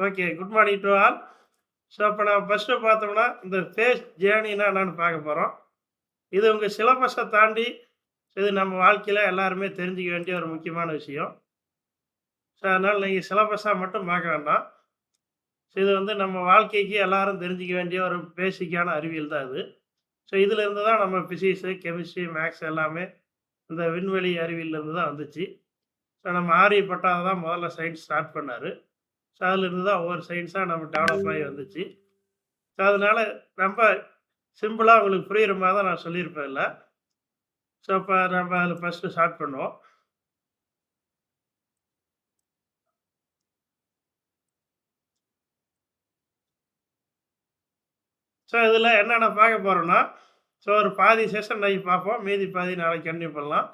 Okay. Good morning to all. So, அப்ப நான் first பார்த்தோம்னா, இந்த ஸ்பேஸ் ஜேர்னினா என்னன்னு பார்க்க போறோம். இது உங்க சிலபஸ தாண்டி, இது நம்ம வாழ்க்கையில எல்லாருமே தெரிஞ்சுக்க வேண்டிய ஒரு முக்கியமான விஷயம். ஸோ, அதனால நீங்க சிலபஸா மட்டும் பார்க்க வேண்டாம். ஸோ, இது வந்து நம்ம வாழ்க்கைக்கு எல்லாரும் தெரிஞ்சுக்க வேண்டிய ஒரு பேசிக்கான அறிவியல் தான் இது. ஸோ, இதிலிருந்து தான் நம்ம பிசிக்ஸு, கெமிஸ்ட்ரி, மேத்ஸ் எல்லாமே இந்த விண்வெளி அறிவியல்லேருந்து தான் வந்துச்சு. ஸோ, நம்ம ஆரியப்பட்டா தான் முதல்ல சயின்ஸ் ஸ்டார்ட் பண்ணாரு. ஸோ, அதிலிருந்து தான் ஒவ்வொரு சயின்ஸா நம்ம டெவலப் ஆகி வந்துச்சு. ஸோ, அதனால ரொம்ப சிம்பிளா உங்களுக்கு புரியிற மாரி தான் நான் சொல்லியிருப்பேன் இதுல. ஸோ, அப்ப நம்ம அதில ஃபர்ஸ்ட்டு ஸ்டார்ட் பண்ணுவோம். ஸோ, இதில என்னென்ன பார்க்க போறோம்னா, ஸோ ஒரு பாதி செஷன் இன்னைக்கு பார்ப்போம். மீதி பாதி நாளைக்கு கன்டின்யூ பண்ணலாம்.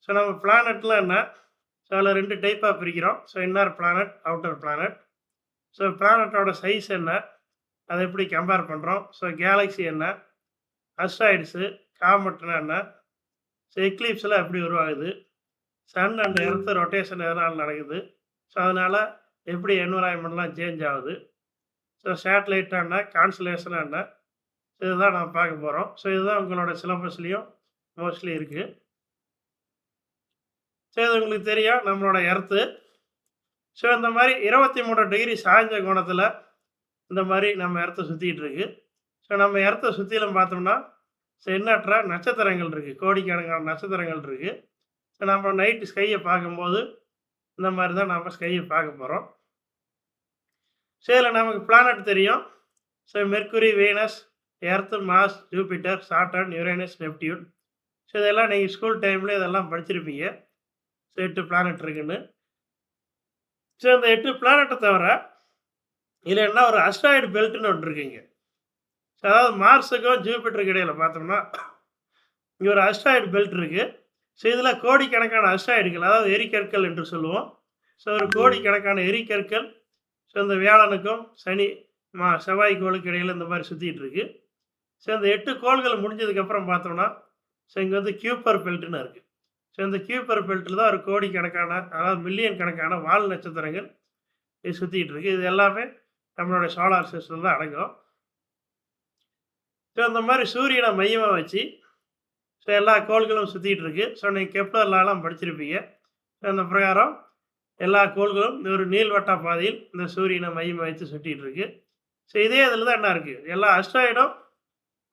ஸோ, நம்ம பிளானட்னா என்ன? ஸோ, அதில 2 டைப்பா பிரிக்கிறோம். So, inner planet, outer planet. So, பிளானட்டோட சைஸ் என்ன? அத எப்படி கம்பேர் பண்றோம்? ஸோ, கேலக்ஸி என்ன? அஸ்ட்ராய்ட்ஸு, காமெட்னா என்ன? ஸோ, எக்லிப்ஸ்லாம் எப்படி உருவாகுது? சன் அண்ட் எர்த் ரொட்டேஷன் எதனால நடக்குது? ஸோ, அதனால எப்படி என்விரான்மென்ட்லாம் சேஞ்ச் ஆகுது? ஸோ, சேட்டலைட்னா என்ன? கான்ஸ்டலேஷன்னா என்ன? இதுதான் நம்ம பார்க்க போறோம். ஸோ, இதுதான் உங்களோட சிலபஸ்லயும் மோஸ்ட்லி இருக்கு. ஸோ, இது உங்களுக்கு தெரியும் நம்மளோட எர்த்து. ஸோ, இந்த மாரி 23 டிகிரி சாய்ந்த கோணத்தில இந்த மாரி நம்ம எர்த்த சுத்திட்டு இருக்கு. ஸோ, நம்ம எர்த்த சுத்திலும் பார்த்தோம்னா, ஸோ எண்ணற்ற நட்சத்திரங்கள் இருக்கு. கோடிக்கணக்கான நட்சத்திரங்கள் இருக்கு. ஸோ, நம்ம நைட் ஸ்கைய பார்க்கும்போது, இந்த மாரி தான் நம்ம ஸ்கைய பார்க்க போறோம். ஸோ, இதில நமக்கு பிளானட் தெரியும். So, Mercury, Venus, Earth, Mars, Jupiter, Saturn, Uranus, Neptune. So, இதெல்லாம் நீங்க ஸ்கூல் டைம்ல இதெல்லாம் படிச்சிருப்பீங்க. ஸோ, 8 பிளானட் இருக்குன்னு. ஸோ, அந்த 8 பிளானட்ட தவிர, இதில என்ன ஒரு அஸ்ட்ராய்டு பெல்ட்ன்னு ஒண்ணு இருக்குங்க. ஸோ, அதாவது மார்ஸுக்கும் ஜூபிட்டருக்கு இடையில பார்த்தோம்னா, இங்க ஒரு அஸ்ட்ராய்டு பெல்ட் இருக்கு. ஸோ, இதில கோடிக்கணக்கான அஸ்ட்ராய்டுகள், அதாவது எரிகற்கள் என்று சொல்லுவோம். ஸோ, ஒரு கோடிக்கணக்கான எரிகற்கள், ஸோ இந்த வியாழனுக்கும், சனி, செவ்வாய் கோளுக்கு இடையில இந்த மாரி சுத்திட்டு இருக்கு. ஸோ, இந்த 8 கோள்கள் முடிஞ்சதுக்கப்புறம் பார்த்தோம்னா, ஸோ இங்க வந்து கியூப்பர் பெல்ட்ன்னு இருக்கு. ஸோ, இந்த கியூப்பர் பெல்ட்ல தான் ஒரு கோடிக்கணக்கான, அதாவது மில்லியன் கணக்கான வால் நட்சத்திரங்கள் இது சுத்திட்டு இருக்கு. இது எல்லாமே நம்மளுடைய சோலார் சிஸ்டம் தான் அடங்கும். ஸோ, இந்த மாரி சூரியன மையமா வச்சு, ஸோ எல்லா கோள்களும் சுத்திட்டு இருக்கு. ஸோ, நீங்க கெப்லர்லலாம் படிச்சிருப்பீங்க. ஸோ, அந்த பிரகாரம் எல்லா கோள்களும் ஒரு நீள்வட்ட பாதையில் இந்த சூரியனை மையமா வைத்து சுற்றிட்டு இருக்கு. ஸோ, இதே இதில தான் என்ன இருக்கு? எல்லா அஸ்ட்ராய்டும்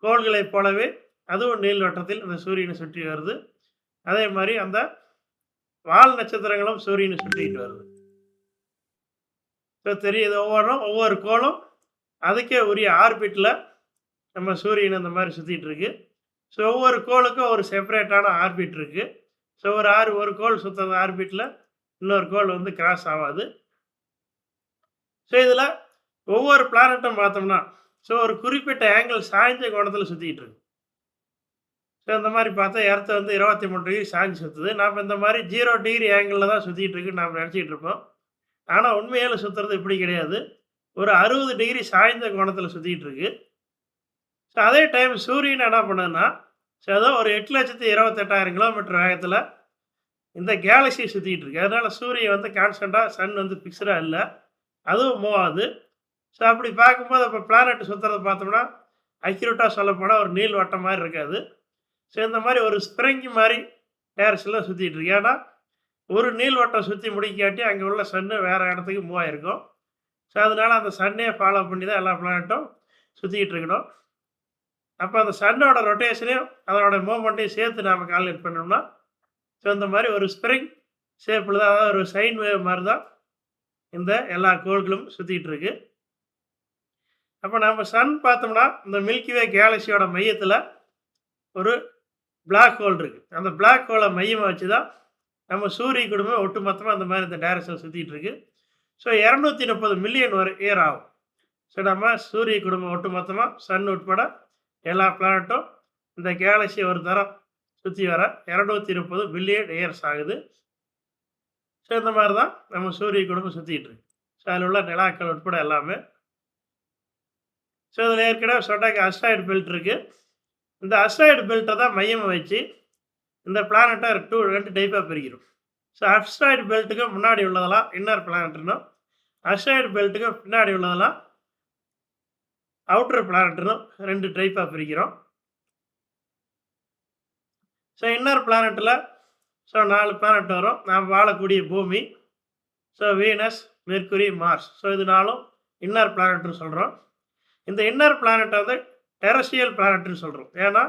கோள்களைப் போலவே அதுவும் நீள்வட்டத்தில் இந்த சூரியனை சுற்றி வருது. அதே மாரி அந்த வால் நட்சத்திரங்களும் சூரியனை சுற்றிட்டு வருது. ஸோ, தெரியுது ஒவ்வொன்னும் ஒவ்வொரு கோளும் அதுக்கே உரிய ஆர்பிட்ல நம்ம சூரியன் இந்த மாரி சுத்திட்டு இருக்கு. ஸோ, ஒவ்வொரு கோளுக்கும் ஒரு செப்பரேட்டான ஆர்பிட் இருக்கு. ஸோ, ஒரு கோள் சுத்துற ஆர்பிட்ல இன்னொரு கோள் வந்து கிராஸ் ஆவாது. ஸோ, இதில ஒவ்வொரு பிளானட்டும் பார்த்தோம்னா, ஸோ ஒரு குறிப்பிட்ட ஆங்கிள் சாய்ந்த கோணத்தில சுத்திட்டு இருக்கு. ஸோ, இந்த மாரி பார்த்தா எர்த் வந்து 23 டிகிரி சாய்ஞ்சு சுத்துது. நாம இந்த மாரி 0 டிகிரி ஆங்கிள்ல தான் சுத்திட்டு இருக்குன்னு நாம நெனச்சிட்டு இருப்போம். ஆனா உண்மையில சுத்துறது இப்படி கிடையாது. ஒரு 60 டிகிரி சாய்ந்த கோணத்தில சுத்திட்டு இருக்கு. ஸோ, அதே டைம் சூரியன் என்ன பண்ணுதுன்னா, ஸோ ஏதோ ஒரு 8,28,000 கிலோமீட்டர் வேகத்தில இந்த கேலக்ஸிய சுத்திட்டு இருக்கு. அதனால சூரியன் வந்து கான்ஸ்டன்ட்டா, சன் வந்து ஃபிக்ஸ்டா இல்ல. அதுவும் மூவ் ஆகுது. ஸோ, அப்படி பார்க்கும்போது அப்ப பிளானட் சுத்துறத பார்த்தோம்னா, அக்யூரேட்டா சொல்லப்போனா ஒரு நீள்வட்டம் மாரி இருக்காது. ஸோ, இந்த மாரி ஒரு ஸ்ப்ரிங் மாரி டைரக்ஷன்ல சுத்திட்டு இருக்கு. ஏன்னா, ஒரு நீள்வட்டம் சுத்தி முடிக்காட்டி அங்க உள்ள சன்னு வேற இடத்துக்கு மூவ் ஆயிருக்கும். ஸோ, அதனால அந்த சன்னையே ஃபாலோ பண்ணி தான் எல்லா பிளானட்டும் சுத்திட்டு இருக்கணும். அப்ப அந்த சன்னோட ரொட்டேஷனையும், அதனோட மூவ்மெண்ட்டையும் சேர்த்து நாம கால்குலேட் பண்ணோம்னா, ஸோ இந்த மாரி ஒரு ஸ்ப்ரிங் ஷேப்ல தான், அதாவது ஒரு சைன் வேவ் மாரி தான் இந்த எல்லா கோள்களும் சுத்திட்டு இருக்கு. அப்ப நம்ம சன் பார்த்தோம்னா, இந்த மில்கி வே கேலக்ஸியோட மையத்தில ஒரு பிளாக் ஹோல் இருக்கு. அந்த பிளாக் ஹோல மையமா வச்சு தான் நம்ம சூரிய குடும்பம் ஒட்டுமொத்தமா அந்த மாரி இந்த டைரக்ஷன்ல சுத்திட்டு இருக்கு. ஸோ, 230 மில்லியன் இயர் ஆகும். ஸோ, நம்ம சூரிய குடும்பம் ஒட்டுமொத்தமா சன் உட்பட எல்லா பிளானட்டும் இந்த கேலக்ஸிய ஒரு தரம் சுத்தி வர 230 பில்லியன் இயர்ஸ் ஆகுது. ஸோ, இந்த மாரி தான் நம்ம சூரிய குடும்பம் சுத்திட்டு இருக்கு. ஸோ, அதில உள்ள நிலாக்கள் உட்பட எல்லாமே. ஸோ, இதில ஏற்கனவே சொன்னாங்க அஸ்ட்ராய்டு பெல்ட் இருக்கு. இந்த அஸ்ட்ராய்டு பெல்ட்ட தான் மையமா வச்சு இந்த பிளானட்ட 2 டைப்பா பிரிக்கிறோம். ஸோ, அஸ்ட்ராய்டு பெல்ட்டுக்கு முன்னாடி உள்ளதெல்லாம் இன்னர் பிளானட்னும், அஸ்ட்ராய்டு பெல்ட்டுக்கும் பின்னாடி உள்ளதெல்லாம் அவுட்டர் பிளானட்னு 2 டைப்பாக பிரிக்கிறோம். ஸோ இன்னர் பிளானட்டில் 4 பிளானட் வரும். நாம் வாழக்கூடிய பூமி, வீனஸ், மெர்க்குரி, மார்ஸ். இது 4ம் இன்னர் பிளானட்னு சொல்கிறோம். இந்த இன்னர் பிளானட்டை வந்து டெரஸ்ட்ரியல் பிளானட்னு சொல்கிறோம். ஏன்னா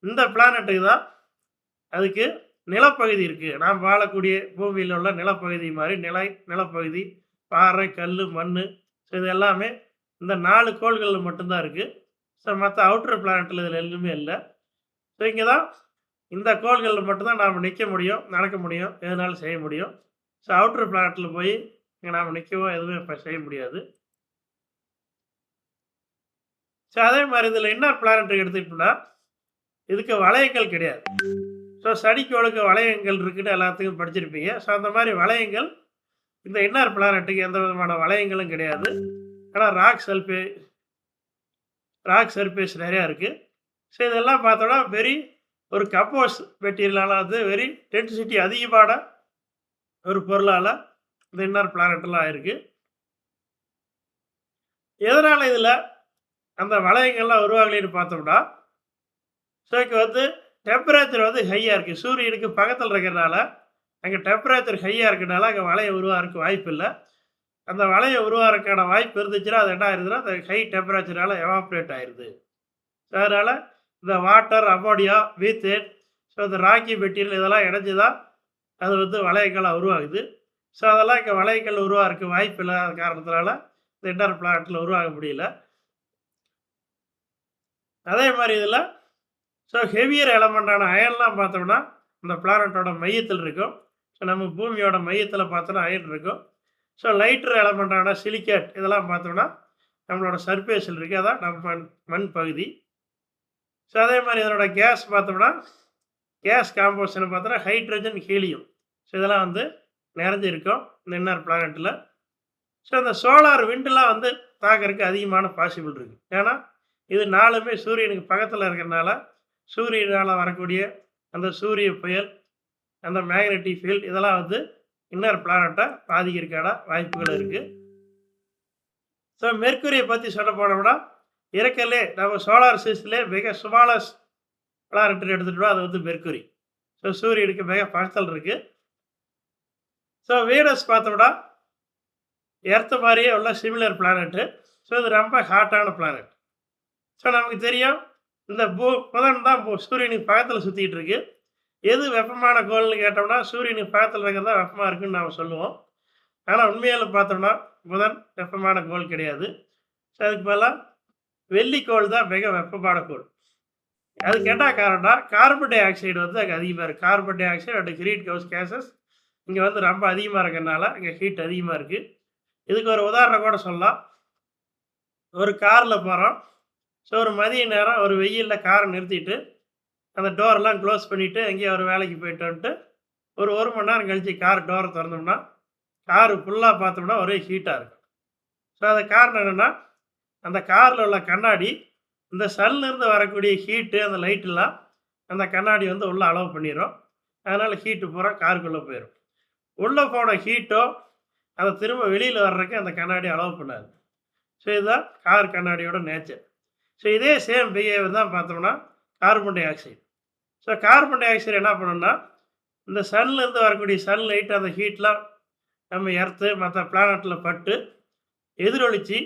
இந்த பிளானட்டுக்கு தான் அதுக்கு நிலப்பகுதி இருக்குது. நாம் வாழக்கூடிய பூமியில் உள்ள நிலப்பகுதி மாதிரி நிலப்பகுதி, பாறை, கல், மண், இது எல்லாமே இந்த 4 கோள்களில் மட்டும்தான் இருக்குது. மற்ற அவுட்டர் பிளானட்டில் இதில் எதுவுமே இல்லை. இங்கே தான் இந்த கோள்களில் மட்டும்தான் நாம் நிற்க முடியும், நடக்க முடியும், எதுனாலும் செய்ய முடியும். அவுட்டர் பிளானட்டில் போய் இங்கே நாம் நிற்கவோ எதுவுமே இப்போ செய்ய முடியாது. அதே மாதிரி இதில் இன்னர் பிளானட்டுக்கு எடுத்துக்கிட்டோம்னா இதுக்கு வளையங்கள் கிடையாது. சனிக்கோளுக்கு வளையங்கள் இருக்குன்னு எல்லாத்துக்கும் படிச்சிருப்பீங்க. அந்த மாதிரி வளையங்கள் இந்த இன்னர் பிளானட்டுக்கு எந்த விதமான வளையங்களும் கிடையாது. ஆனால் ராக் சர்ஃபேஸ் நிறையா இருக்குது. இதெல்லாம் பார்த்தோன்னா ஒரு கம்போஸ் மெட்டீரியலால் வந்து வெரி டென்சிட்டி அதிகமான ஒரு பொருளால் இந்த இன்னர் பிளானட்டெல்லாம் இருக்குது. எதனால் இதில் அந்த வளையங்கள்லாம் உருவாகலைன்னு பார்த்தோம்னா இங்கே வந்து டெம்பரேச்சர் வந்து ஹையாக இருக்குது. சூரியனுக்கு பக்கத்தில் இருக்கிறதுனால அங்கே டெம்பரேச்சர் ஹையாக இருக்கிறதுனால அங்கே வளையம் உருவாகிறதுக்கு வாய்ப்பு இல்லை. அந்த வளையம் உருவாகிறதுக்கான வாய்ப்பு இருந்துச்சுன்னா அது என்ன ஆயிடுதுன்னா அந்த ஹை டெம்பரேச்சரால் எவாப்ரேட் ஆயிடுது. அதனால் இந்த வாட்டர், அமோனியா, மீத்தேன், இந்த ராக்கி மெட்டீரியல் இதெல்லாம் இணைஞ்சு தான் அது வந்து வளையங்களாக உருவாகுது. அதெல்லாம் இங்கே வளையங்கள் உருவாகிறதுக்கு வாய்ப்பு இல்லாத காரணத்தினால இந்த இன்னர் பிளானட்டில் உருவாக முடியல. அதே மாதிரி இதில் ஹெவியர் எலமெண்டான அயன்லாம் பார்த்தோம்னா இந்த பிளானட்டோட மையத்தில் இருக்கும். நம்ம பூமியோட மையத்தில் பார்த்தோன்னா அயன் இருக்கும். லைட்டர் எலமெண்டான சிலிக்கேட் இதெல்லாம் பார்த்தோம்னா நம்மளோட சர்ஃபேஸில் இருக்குது. அதான் நம்ம மண் பகுதி. அதே மாதிரி இதனோட கேஸ் பார்த்தோம்னா கேஸ் காம்போசிஷன் பார்த்தோன்னா ஹைட்ரஜன், ஹீலியம் இதெல்லாம் வந்து நிறைஞ்சிருக்கும் இந்த இன்னர் பிளானட்டில். இந்த சோலார் விண்டெலாம் வந்து தாக்கிறதுக்கு அதிகமான பாசிபிள் இருக்குது. ஏன்னா இது 4மே சூரியனுக்கு பக்கத்தில் இருக்கிறதுனால சூரியனால் வரக்கூடிய அந்த சூரிய புயல், அந்த மேக்னெட்டிக் ஃபீல்ட் இதெல்லாம் வந்து இன்னர் பிளானட்டை பாதிக்கிறதுக்கான வாய்ப்புகள் இருக்குது. மெர்க்குரியை பற்றி சொல்ல போனோம்னா இருக்கலே நம்ம சோலார் சிஸ்டம்லே மிக ஸ்மாலஸ்ட் பிளானட் எடுத்துகிட்டோம், அது வந்து மெர்க்குரி. சூரியனுக்கு மிக பக்கத்தில் இருக்குது. வீனஸ் பார்த்தோம்னா எர்த்து மாதிரியே உள்ள சிமிலர் பிளானட்டு. இது ரொம்ப ஹாட்டான பிளானட். நமக்கு தெரியும் இந்த புதன் தான் சூரியனுக்கு பக்கத்தில் சுற்றிட்டு இருக்கு. எது வெப்பமான கோள்னு கேட்டோம்னா சூரியனுக்கு பக்கத்தில் இருக்கிறதா வெப்பமாக இருக்குன்னு நாம் சொல்லுவோம். ஆனால் உண்மையில் பார்த்தோம்னா புதன் வெப்பமான கோள் கிடையாது. அதுக்கு பதிலாக வெள்ளிக்கோள் தான் மிக வெப்பமான கோள். அதுக்கு என்ன காரணம்னா கார்பன் டை ஆக்சைடு வந்து அங்கே அதிகமாக இருக்குது. Carbon di oxide and green house cases இங்கே வந்து ரொம்ப அதிகமாக இருக்கிறதுனால இங்கே ஹீட் அதிகமாக இருக்குது. இதுக்கு ஒரு உதாரணம் கூட சொல்லலாம். ஒரு காரில் போகிறோம். ஒரு மதிய நேரம் ஒரு வெயிலில் காரை நிறுத்திட்டு அந்த டோரெல்லாம் க்ளோஸ் பண்ணிவிட்டு எங்கேயோ ஒரு வேலைக்கு போயிட்டு வந்துட்டு ஒரு மணி நேரம் கழித்து கார் டோரை திறந்தோம்னா காரு ஃபுல்லாக பார்த்தோம்னா ஒரே ஹீட்டாக இருக்கும். அது காரணம் என்னென்னா அந்த காரில் உள்ள கண்ணாடி இந்த சன்லேருந்து வரக்கூடிய ஹீட்டு அந்த லைட்டெல்லாம் அந்த கண்ணாடி வந்து உள்ளே அலோவ் பண்ணிடும். அதனால் ஹீட்டு பூரா காருக்குள்ளே போயிடும். உள்ளே போன ஹீட்டோ அதை திரும்ப வெளியில் வர்றதுக்கு அந்த கண்ணாடி அலோவ் பண்ணாது. இதுதான் கார் கண்ணாடியோட நேச்சர். இதே சேம் பிஹேவியர் தான் பார்த்தோம்னா carbon di oxide. Carbon di oxide என்ன பண்ணணும்னா இந்த சன்லேருந்து வரக்கூடிய சன்லைட் அந்த ஹீட்லாம் நம்ம எர்த்து மற்ற பிளானட்டில் பட்டு எதிரொலித்து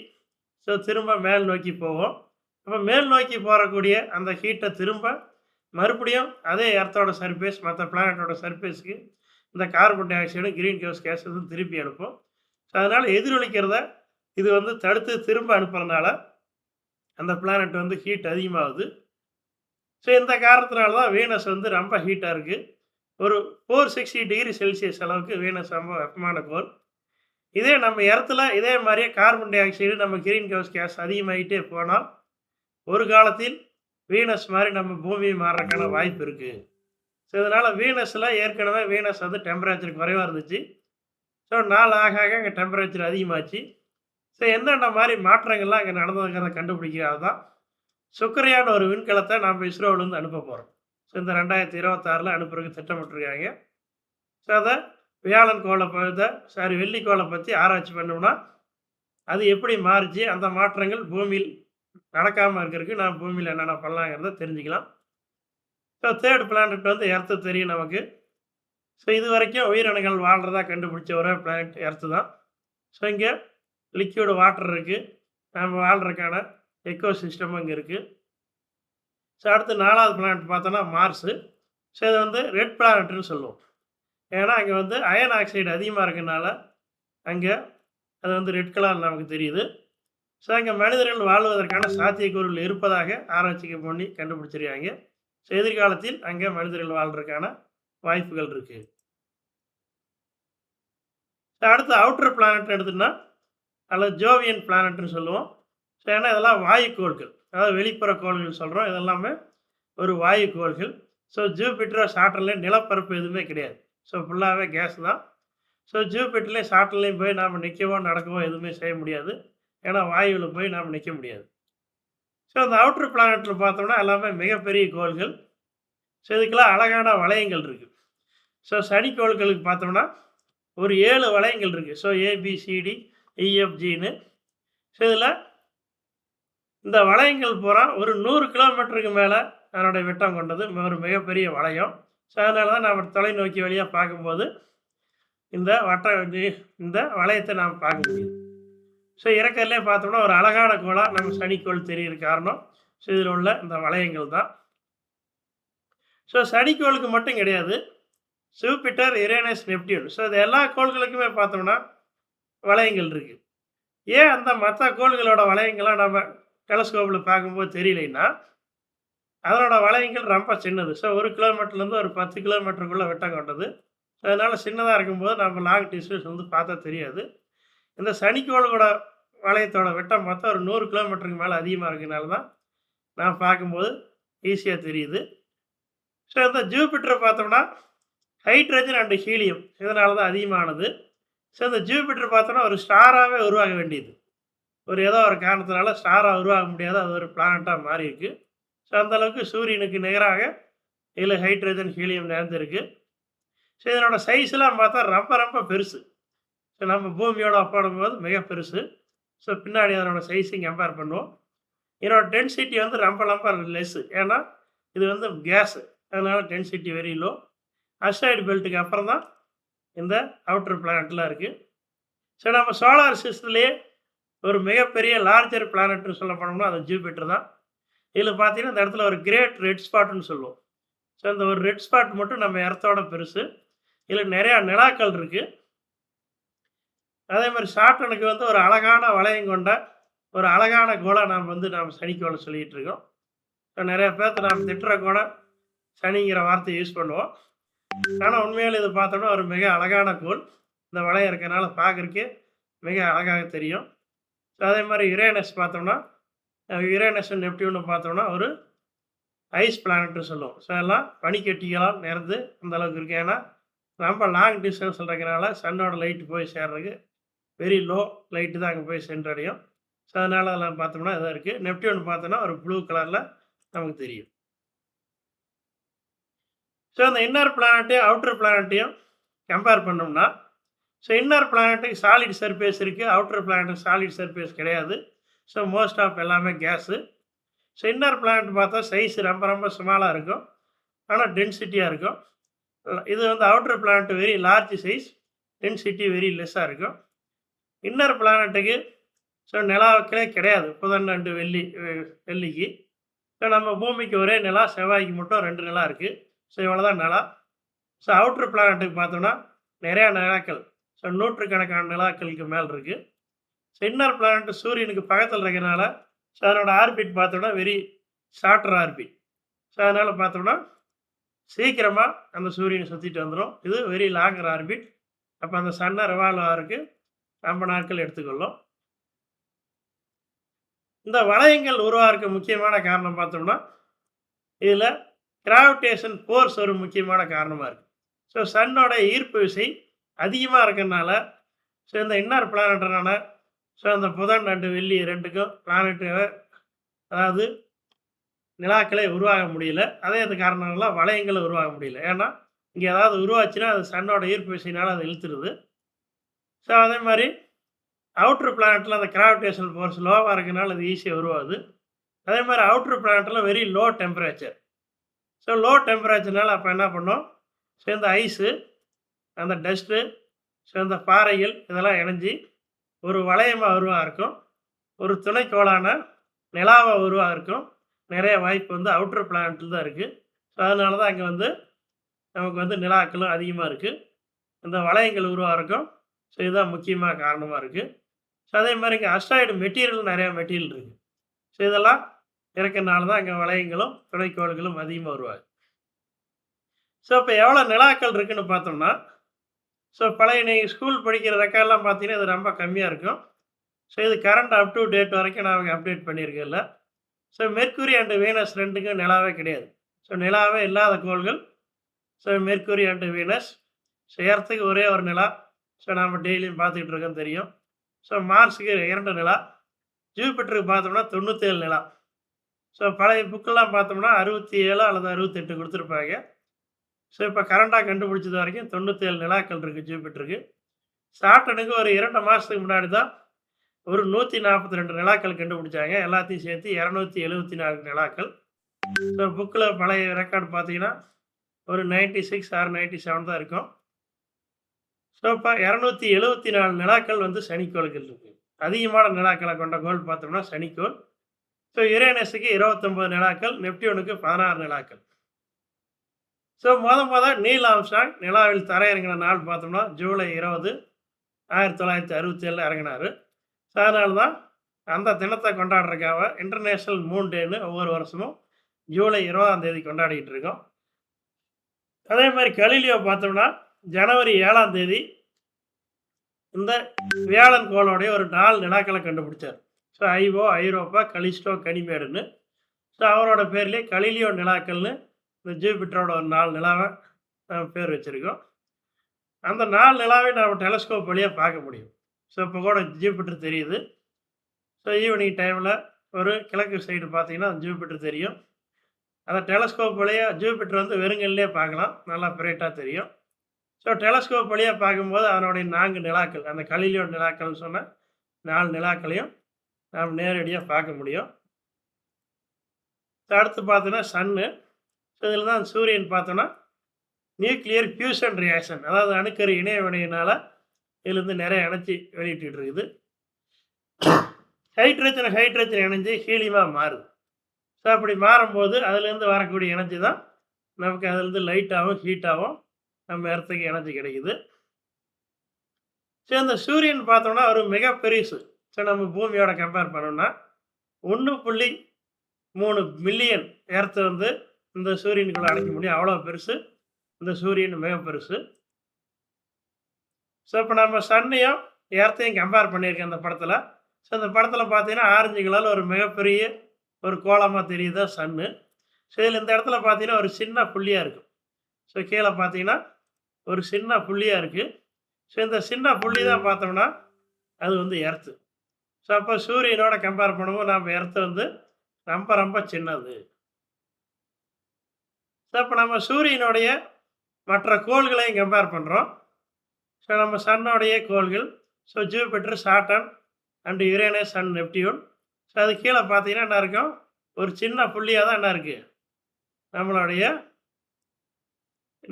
திரும்ப மேல் நோக்கி போவோம். அப்போ மேல் நோக்கி போகக்கூடிய அந்த ஹீட்டை திரும்ப மறுபடியும் அதே எர்த்தோட சர்ஃபேஸ் மற்ற பிளானட்டோட சர்ஃபேஸுக்கு இந்த கார்பன் டை ஆக்சைடும் கிரீன் ஹவுஸ் கேஸஸும் திருப்பி அனுப்பும். அதனால் எதிரொலிக்கிறத இது வந்து தடுத்து திரும்ப அனுப்புறதுனால அந்த பிளானட் வந்து ஹீட் அதிகமாகுது. இந்த காரணத்தினால தான் வீனஸ் வந்து ரொம்ப ஹீட்டாக இருக்குது. ஒரு 460 டிகிரி செல்சியஸ் அளவுக்கு வீனஸ் ரொம்ப வெப்பமான கோள். இதே நம்ம எர்த்தில் இதே மாதிரியே கார்பன் டை ஆக்சைடு நம்ம கிரீன் ஹவுஸ் கேஸ் அதிகமாகிட்டே போனால் ஒரு காலத்தில் வீனஸ் மாதிரி நம்ம பூமி மாறுறதுக்கான வாய்ப்பு இருக்குது. இதனால் வீனஸில் ஏற்கனவே வீனஸ் வந்து டெம்பரேச்சர் குறைவாக இருந்துச்சு. நாள் ஆக ஆக இங்கே டெம்பரேச்சர் அதிகமாச்சு. என்னென்ன மாதிரி மாற்றங்கள்லாம் இங்கே நடந்ததுங்கிறத கண்டுபிடிக்கிறது தான் சுக்கரையான ஒரு விண்கலத்தை நம்ம இஸ்ரோவிலேருந்து அனுப்ப போகிறோம். இந்த 2026 அனுப்புறதுக்கு திட்டமிட்டுருக்காங்க. அதை வியாழன் கோளை வெள்ளிக்கோளை பற்றி ஆராய்ச்சி பண்ணோம்னா அது எப்படி மாறுச்சு, அந்த மாற்றங்கள் பூமியில் நடக்காம இருக்கிறதுக்கு நான் பூமியில என்னென்ன பண்ணலாங்கிறத தெரிஞ்சுக்கலாம். ஸோ 3 பிளானட் வந்து எர்த்து தெரியும் நமக்கு. ஸோ இதுவரைக்கும் உயிரினங்கள் வாழ்றதா கண்டுபிடிச்ச ஒரே பிளானட் எர்த்து தான். ஸோ இங்கே லிக்விட் வாட்டர் இருக்குது. நம்ம வாழ்றதுக்கான எக்கோ சிஸ்டமும் இங்கே இருக்குது. ஸோ அடுத்து 4வது பிளானட் பார்த்தோன்னா மார்ஸு. ஸோ இது வந்து ரெட் பிளானட்னு சொல்லுவோம். ஏன்னா அங்கே வந்து அயன் ஆக்சைடு அதிகமாக இருக்கனால அங்கே அது வந்து ரெட் கலர் நமக்கு தெரியுது. ஸோ அங்கே மனிதர்கள் வாழ்வதற்கான சாத்தியக்கூறுகள் இருப்பதாக ஆராய்ச்சிக்கு பண்ணி கண்டுபிடிச்சிருக்காங்க. ஸோ எதிர்காலத்தில் அங்கே மனிதர்கள் வாழ்றதுக்கான வாய்ப்புகள் இருக்குது. ஸோ அடுத்து அவுட்டர் பிளானட் எடுத்துன்னா அல்லது ஜோவியன் பிளானட்னு சொல்லுவோம். ஸோ ஏன்னா இதெல்லாம் வாயுக்கோள்கள், அதாவது வெளிப்புற கோள்கள் சொல்கிறோம். இதெல்லாமே ஒரு வாயுக்கோள்கள். ஸோ ஜூபிட்டரோ சாட்டர்லேயும் நிலப்பரப்பு எதுவுமே கிடையாது. ஸோ ஃபுல்லாகவே கேஸ் தான். ஸோ ஜூபிட்டர்லேயும் சாட்டர்லேயும் போய் நாம் நிற்கவோ நடக்கவோ எதுவுமே செய்ய முடியாது. ஏன்னா வாயுவில் போய் நாம் நிற்க முடியாது. ஸோ அந்த அவுட்டர் பிளானட்டில் பார்த்தோம்னா எல்லாமே மிகப்பெரிய கோள்கள். ஸோ இதுக்கெல்லாம் அழகான வளையங்கள் இருக்குது. ஸோ சனிக்கோள்களுக்கு பார்த்தோம்னா ஒரு 7 வளையங்கள் இருக்குது. So ABCD இஎஃப்ஜின்னு. ஸோ இதில் இந்த வளையங்கள் பூரா ஒரு 100 கிலோமீட்டருக்கு மேலே அதனுடைய விட்டம் கொண்டது. ஒரு மிகப்பெரிய வளையம். ஸோ அதனால தான் நம்ம தொலைநோக்கி வழியாக பார்க்கும்போது இந்த வளையத்தை நாம் பார்க்க முடியும். ஸோ இறக்கர்லேயே பார்த்தோம்னா ஒரு அழகான கோளாக நம்ம சனிக்கோள் தெரிகிற காரணம் ஸோ இதில் உள்ள இந்த வளையங்கள் தான். ஸோ சனிக்கோளுக்கு மட்டும் கிடையாது, ஜூபிட்டர், யுரேனஸ், நெப்டியூன். ஸோ இது எல்லா கோள்களுக்குமே பார்த்தோம்னா வளையங்கள் இருக்குது. ஏன் அந்த மற்ற கோள்களோட வளையங்கள்லாம் நம்ம டெலஸ்கோப்பில் பார்க்கும்போது தெரியலைன்னா அதனோட வளையங்கள் ரொம்ப சின்னது. ஸோ 1 கிலோமீட்டர்லேருந்து ஒரு 10 கிலோமீட்டருக்குள்ளே விட்டம் கொண்டது. அதனால் சின்னதாக இருக்கும்போது நம்ம லாங் டிஸ்டன்ஸ் வந்து பார்த்தா தெரியாது. இந்த சனிக்கோளோட வளையத்தோட விட்டம் பார்த்தா ஒரு 100 கிலோமீட்டருக்கு மேலே அதிகமாக இருக்கிறனால தான் நான் பார்க்கும்போது ஈஸியாக தெரியுது. ஸோ இந்த ஜூபிட்டரை பார்த்தோம்னா ஹைட்ரஜன் அண்டு ஹீலியம் இதனால தான் அதிகமானது. ஸோ இந்த ஜூபிட்டர் பார்த்தோன்னா ஒரு ஸ்டாராகவே உருவாக வேண்டியது. ஏதோ ஒரு காரணத்தினால ஸ்டாராக உருவாக முடியாத அது ஒரு பிளானட்டாக மாறி இருக்குது. ஸோ அந்தளவுக்கு சூரியனுக்கு நிகராக இதில் ஹைட்ரஜன் ஹீலியம் நிறைந்திருக்கு. ஸோ இதனோட சைஸ்லாம் பார்த்தா ரொம்ப ரொம்ப பெருசு. ஸோ நம்ம பூமியோட ஒப்பிடும்போது மிக பெருசு. ஸோ பின்னாடி அதனோட சைஸையும் கம்பேர் பண்ணுவோம். இதனோட டென்சிட்டி வந்து ரொம்ப லெஸ்ஸு. ஏன்னா இது வந்து கேஸு, அதனால் டென்சிட்டி வெரி லோ. அஸ்ட்ராய்டு பெல்ட்டுக்கு அப்புறம் தான் இந்த அவுட்டர் பிளானட்லாம் இருக்குது. ஸோ நம்ம சோலார் சிஸ்டத்துலேயே ஒரு மிகப்பெரிய லார்ஜர் பிளானட்னு சொல்ல போனோம்னா அது ஜூபிட்டர் தான். இதில் பார்த்தீங்கன்னா இந்த இடத்துல ஒரு கிரேட் ரெட் ஸ்பாட்னு சொல்லுவோம். ஸோ இந்த ஒரு ரெட் ஸ்பாட் மட்டும் நம்ம எர்த்தோட பெருசு. இதில் நிறையா நிலாக்கள் இருக்குது. அதே மாதிரி சாட்டனுக்கு வந்து ஒரு அழகான வளையம் கொண்ட ஒரு அழகான கோளை நாம் சனிக்கோளை சொல்லிகிட்டு இருக்கோம். ஸோ நிறைய பேர்த்த நாம் திட்டுற கூட சனிங்கிற வார்த்தையை யூஸ் பண்ணுவோம். ஆனால் உண்மையில் இது பார்த்தோம்னா ஒரு மிக அழகான கோள். இந்த வளையம் இருக்கிறனால பார்க்குறக்கே மிக அழகாக தெரியும். ஸோ அதே மாதிரி யுரேனஸ் பார்த்தோம்னா யுரேனஸ் நெப்டியூன்னு பார்த்தோம்னா ஒரு ஐஸ் பிளானட்னு சொல்லுவோம். ஸோ எல்லாம் பனிக்கட்டிகளால் நிறைந்து அந்த அளவுக்கு இருக்குது. ஏன்னா ரொம்ப லாங் டிஸ்டன்ஸ் இருக்கிறனால சன்னோட லைட்டு போய் சேர்றதுக்கு வெரி லோ லைட்டு தான் அங்கே போய் சென்றடையும். ஸோ அதனால் அதெல்லாம் பார்த்தோம்னா இதாக இருக்குது. நெப்டியூன் பார்த்தோன்னா ஒரு ப்ளூ கலரில் நமக்கு தெரியும். ஸோ அந்த இன்னர் பிளானட்டையும் அவுட்டர் பிளானட்டையும் கம்பேர் பண்ணோம்னா ஸோ இன்னர் பிளானட்டுக்கு சாலிட் சர்ஃபேஸ் இருக்குது, அவுட்டர் பிளானட்டுக்கு சாலிட் சர்ஃபேஸ் கிடையாது. ஸோ மோஸ்ட் ஆஃப் எல்லாமே கேஸு. ஸோ இன்னர் பிளானட் பார்த்தா சைஸ் ரொம்ப ஸ்மாலாக இருக்கும், ஆனால் டென்சிட்டியாக இருக்கும். இது வந்து outer planet very large size, density very லெஸ்ஸாக இருக்கும். இன்னர் பிளானட்டுக்கு ஸோ நிலாவுக்கே கிடையாது, புதன் அண்டு வெள்ளிக்கு. ஸோ நம்ம பூமிக்கு ஒரே நிலா, செவ்வாய்க்கு மட்டும் 2 நிலா இருக்குது. ஸோ இவ்வளோ தான் நிலா. ஸோ அவுட்டர் பிளானட்டுக்கு பார்த்தோம்னா நிறையா நிலாக்கள், ஸோ 100கணக்கான நிலாக்களுக்கு மேல் இருக்குது. ஸோ இன்னர் பிளானட் சூரியனுக்கு பக்கத்தில் இருக்கிறனால ஸோ அதனோட ஆர்பிட் பார்த்தோம்னா வெரி ஷார்ட்டர் ஆர்பிட். ஸோ அதனால் பார்த்தோம்னா சீக்கிரமாக அந்த சூரியனை சுற்றிட்டு வந்துடும். இது வெரி லாங்கர் ஆர்பிட். அப்போ அந்த சன்னை ரிவால்வ் ஆகிறதுக்கு ரொம்ப நாட்கள் எடுத்துக்கொள்ளும். இந்த வளையங்கள் உருவாகிறதுக்கு முக்கியமான காரணம் பார்த்தோம்னா இதில் கிராவிடேஷன் ஃபோர்ஸ் ஒரு முக்கியமான காரணமாக இருக்குது. ஸோ சன்னோட ஈர்ப்பு விசை அதிகமாக இருக்கிறதுனால ஸோ இந்த இன்னர் பிளானட்டான ஸோ அந்த புதன் அண்டு வெள்ளி 2க்கும் பிளானட்டு அதாவது நிலாக்களை உருவாக முடியல. அதே அது காரணங்களாக வளையங்களை உருவாக முடியல. ஏன்னா இங்கே ஏதாவது உருவாச்சுன்னா அது சன்னோட ஈர்ப்பு விசையினால் அதை இழுத்துருது. ஸோ அதே மாதிரி அவுட்டர் பிளானெட்டில் அந்த கிராவிடேஷனல் ஃபோர்ஸ் லோவாக இருக்கனால அது ஈஸியாக உருவாகுது. அதே மாதிரி அவுட்டர் பிளானெட்டில் very low temperature. So low டெம்பரேச்சர்னால அப்போ என்ன பண்ணோம், ஸோ இந்த ஐஸு, அந்த டஸ்ட்டு, ஸோ இந்த பாறைகள் இதெல்லாம் இணைஞ்சி ஒரு வளையமாக உருவாக இருக்கும். ஒரு துணைக்கோளான நிலாவாக உருவாக இருக்கும். நிறைய வாய்ப்பு வந்து அவுட்டர் பிளானெட்டில் தான் இருக்குது. ஸோ அதனால தான் அங்கே வந்து நமக்கு வந்து நிலாக்களும் அதிகமாக இருக்குது. இந்த வளையங்கள் உருவாகிறக்கும் ஸோ இதுதான் முக்கியமாக காரணமாக இருக்குது. ஸோ அதே மாதிரி இங்கே அஸ்ட்ராய்டு மெட்டீரியல் நிறையா மெட்டீரியல் இருக்குது. ஸோ இதெல்லாம் இருக்கிறனால தான் அங்கே வளையங்களும் துணைக்கோள்களும் அதிகமாக உருவாகுது. ஸோ இப்போ எவ்வளோ நிலாக்கள் இருக்குதுன்னு பார்த்தோம்னா, ஸோ பழைய நீங்கள் ஸ்கூல் படிக்கிற ரெக்கார்ட்லாம் பார்த்தீங்கன்னா இது ரொம்ப கம்மியாக இருக்கும். ஸோ இது கரண்ட் அப் டு டேட் வரைக்கும் நான் அப்டேட் பண்ணியிருக்கேன்ல. ஸோ மெர்க்குரி அண்டு வீனஸ் ரெண்டுக்கும் நிலாவே கிடையாது. ஸோ நிலாவே இல்லாத கோள்கள் so Mercury and Venus. So எர்த்துக்கு ஒரே ஒரு நிலா. ஸோ நாம் டெய்லியும் பார்த்துக்கிட்டு இருக்கோம் தெரியும். ஸோ மார்ஸுக்கு 2 நிலா. ஜூபிட்டருக்கு பார்த்தோம்னா 97 நிலா. ஸோ பழைய புக்கெல்லாம் பார்த்தோம்னா 67 அல்லது 68 கொடுத்துருப்பாங்க. ஸோ இப்போ கரண்டாக கண்டுபிடிச்சது வரைக்கும் 97 நிலாக்கள் இருக்குது ஜூபிட்டருக்கு. சாட்டனுக்கு ஒரு 2 மாதத்துக்கு முன்னாடி தான் ஒரு 142 நிலாக்கள் கண்டுபிடிச்சாங்க. எல்லாத்தையும் சேர்த்து 274 நிலாக்கள். ஸோ புக்கில் பழைய ரெக்கார்டு பார்த்தீங்கன்னா ஒரு 96 ஆர் 97 தான் இருக்கும். ஸோ இப்போ 274 நிலாக்கள் வந்து சனிக்கோள்கள் இருக்குது. அதிகமான நிலாக்களை கொண்ட கோள் பார்த்தோம்னா சனிக்கோள். ஸோ யுரேனஸுக்கு 29 நிலாக்கள், நெப்டியூனுக்கு 16 நிலாக்கள். ஸோ நீல் ஆம்ஸ்ட்ராங் நிலாவில் தரையிறங்கின நாள் பார்த்தோம்னா ஜூலை 20, 1967 இறங்கினார். ஸோ அதனால தான் அந்த தினத்தை கொண்டாடுறதுக்காக இன்டர்நேஷ்னல் மூன் டேன்னு ஒவ்வொரு வருஷமும் ஜூலை 20ஆம் தேதி கொண்டாடிக்கிட்டு இருக்கோம். அதே மாதிரி கலீலியோ பார்த்தோம்னா ஜனவரி 7ஆம் தேதி இந்த வியாழன் கோளோடைய ஒரு 4 நிலாக்களை கண்டுபிடிச்சார். ஸோ ஐஓ, ஐரோப்பா, கலிஸ்டோ, கனிமேடுன்னு. ஸோ அவரோட பேர்லேயே கலீலியோ நிலாக்கள்னு இந்த ஜூபிட்டரோட ஒரு 4 நிலாவை நம்ம பேர் வச்சுருக்கோம். அந்த 4 நிலாவை நம்ம டெலஸ்கோப் வழியாக பார்க்க முடியும். ஸோ இப்போ கூட ஜூபிட்டர் தெரியுது. ஸோ ஈவினிங் டைமில் ஒரு கிழக்கு சைடு பார்த்தீங்கன்னா ஜூபிட்டர் தெரியும். அந்த டெலஸ்கோப் வழியாக ஜூபிட்டர் வந்து வெறுங்கல்லே பார்க்கலாம், நல்லா பிரைட்டாக தெரியும். ஸோ டெலஸ்கோப் வழியாக பார்க்கும்போது அதனுடைய 4 நிலாக்கள், அந்த கலீலியோ நிலாக்கள்னு சொன்ன 4 நிலாக்களையும் நாம் நேரடியாக பார்க்க முடியும். அடுத்து பார்த்தோன்னா சன்னு. ஸோ இதில் தான் சூரியன் பார்த்தோன்னா நியூக்ளியர் ஃபியூஷன் ரியாக்ஷன், அதாவது அணுக்கரு இணைய வினையினால் இதுலேருந்து நிறைய எனர்ஜி வெளியிட்டு இருக்குது. ஹைட்ரஜன் இணைஞ்சு ஹீலியமாக மாறுது. ஸோ அப்படி மாறும்போது அதுலேருந்து வரக்கூடிய எனர்ஜி தான் நமக்கு அதுலேருந்து லைட்டாகவும் ஹீட்டாகவும் நம்ம இடத்துக்கு எனர்ஜி கிடைக்குது. ஸோ இந்த சூரியன் பார்த்தோம்னா ஒரு மிக பெருசு. ஸோ நம்ம பூமியோட கம்பேர் பண்ணோம்னா 1.3 மில்லியன் எர்த்து வந்து இந்த சூரியனுக்குள்ளே அடைக்க முடியும். அவ்வளோ பெருசு இந்த சூரியன், மிக பெருசு. ஸோ இப்போ நம்ம சன்னையும் எர்த்தையும் கம்பேர் பண்ணியிருக்கேன் அந்த படத்தில். ஸோ அந்த படத்தில் பார்த்தீங்கன்னா ஆரஞ்சு கலரில் ஒரு மிகப்பெரிய ஒரு கோலமாக தெரியுது சன்னு. ஸோ இதில் இந்த இடத்துல பார்த்தீங்கன்னா ஒரு சின்ன புள்ளியாக இருக்கும். ஸோ கீழே பார்த்தீங்கன்னா ஒரு சின்ன புள்ளியாக இருக்குது. ஸோ இந்த சின்ன புள்ளி தான் பார்த்தோம்னா அது வந்து எர்த்து. ஸோ அப்போ சூரியனோட கம்பேர் பண்ணும்போது நம்ம எர்த்து வந்து ரொம்ப ரொம்ப சின்னது. ஸோ இப்போ நம்ம சூரியனுடைய மற்ற கோள்களையும் கம்பேர் பண்ணுறோம். ஸோ நம்ம சன்னோடைய கோள்கள், so Jupiter, Saturn and Uranus and Neptune. So அது கீழே பார்த்தீங்கன்னா என்ன இருக்கும், ஒரு சின்ன புள்ளியாக தான் என்ன இருக்குது நம்மளுடைய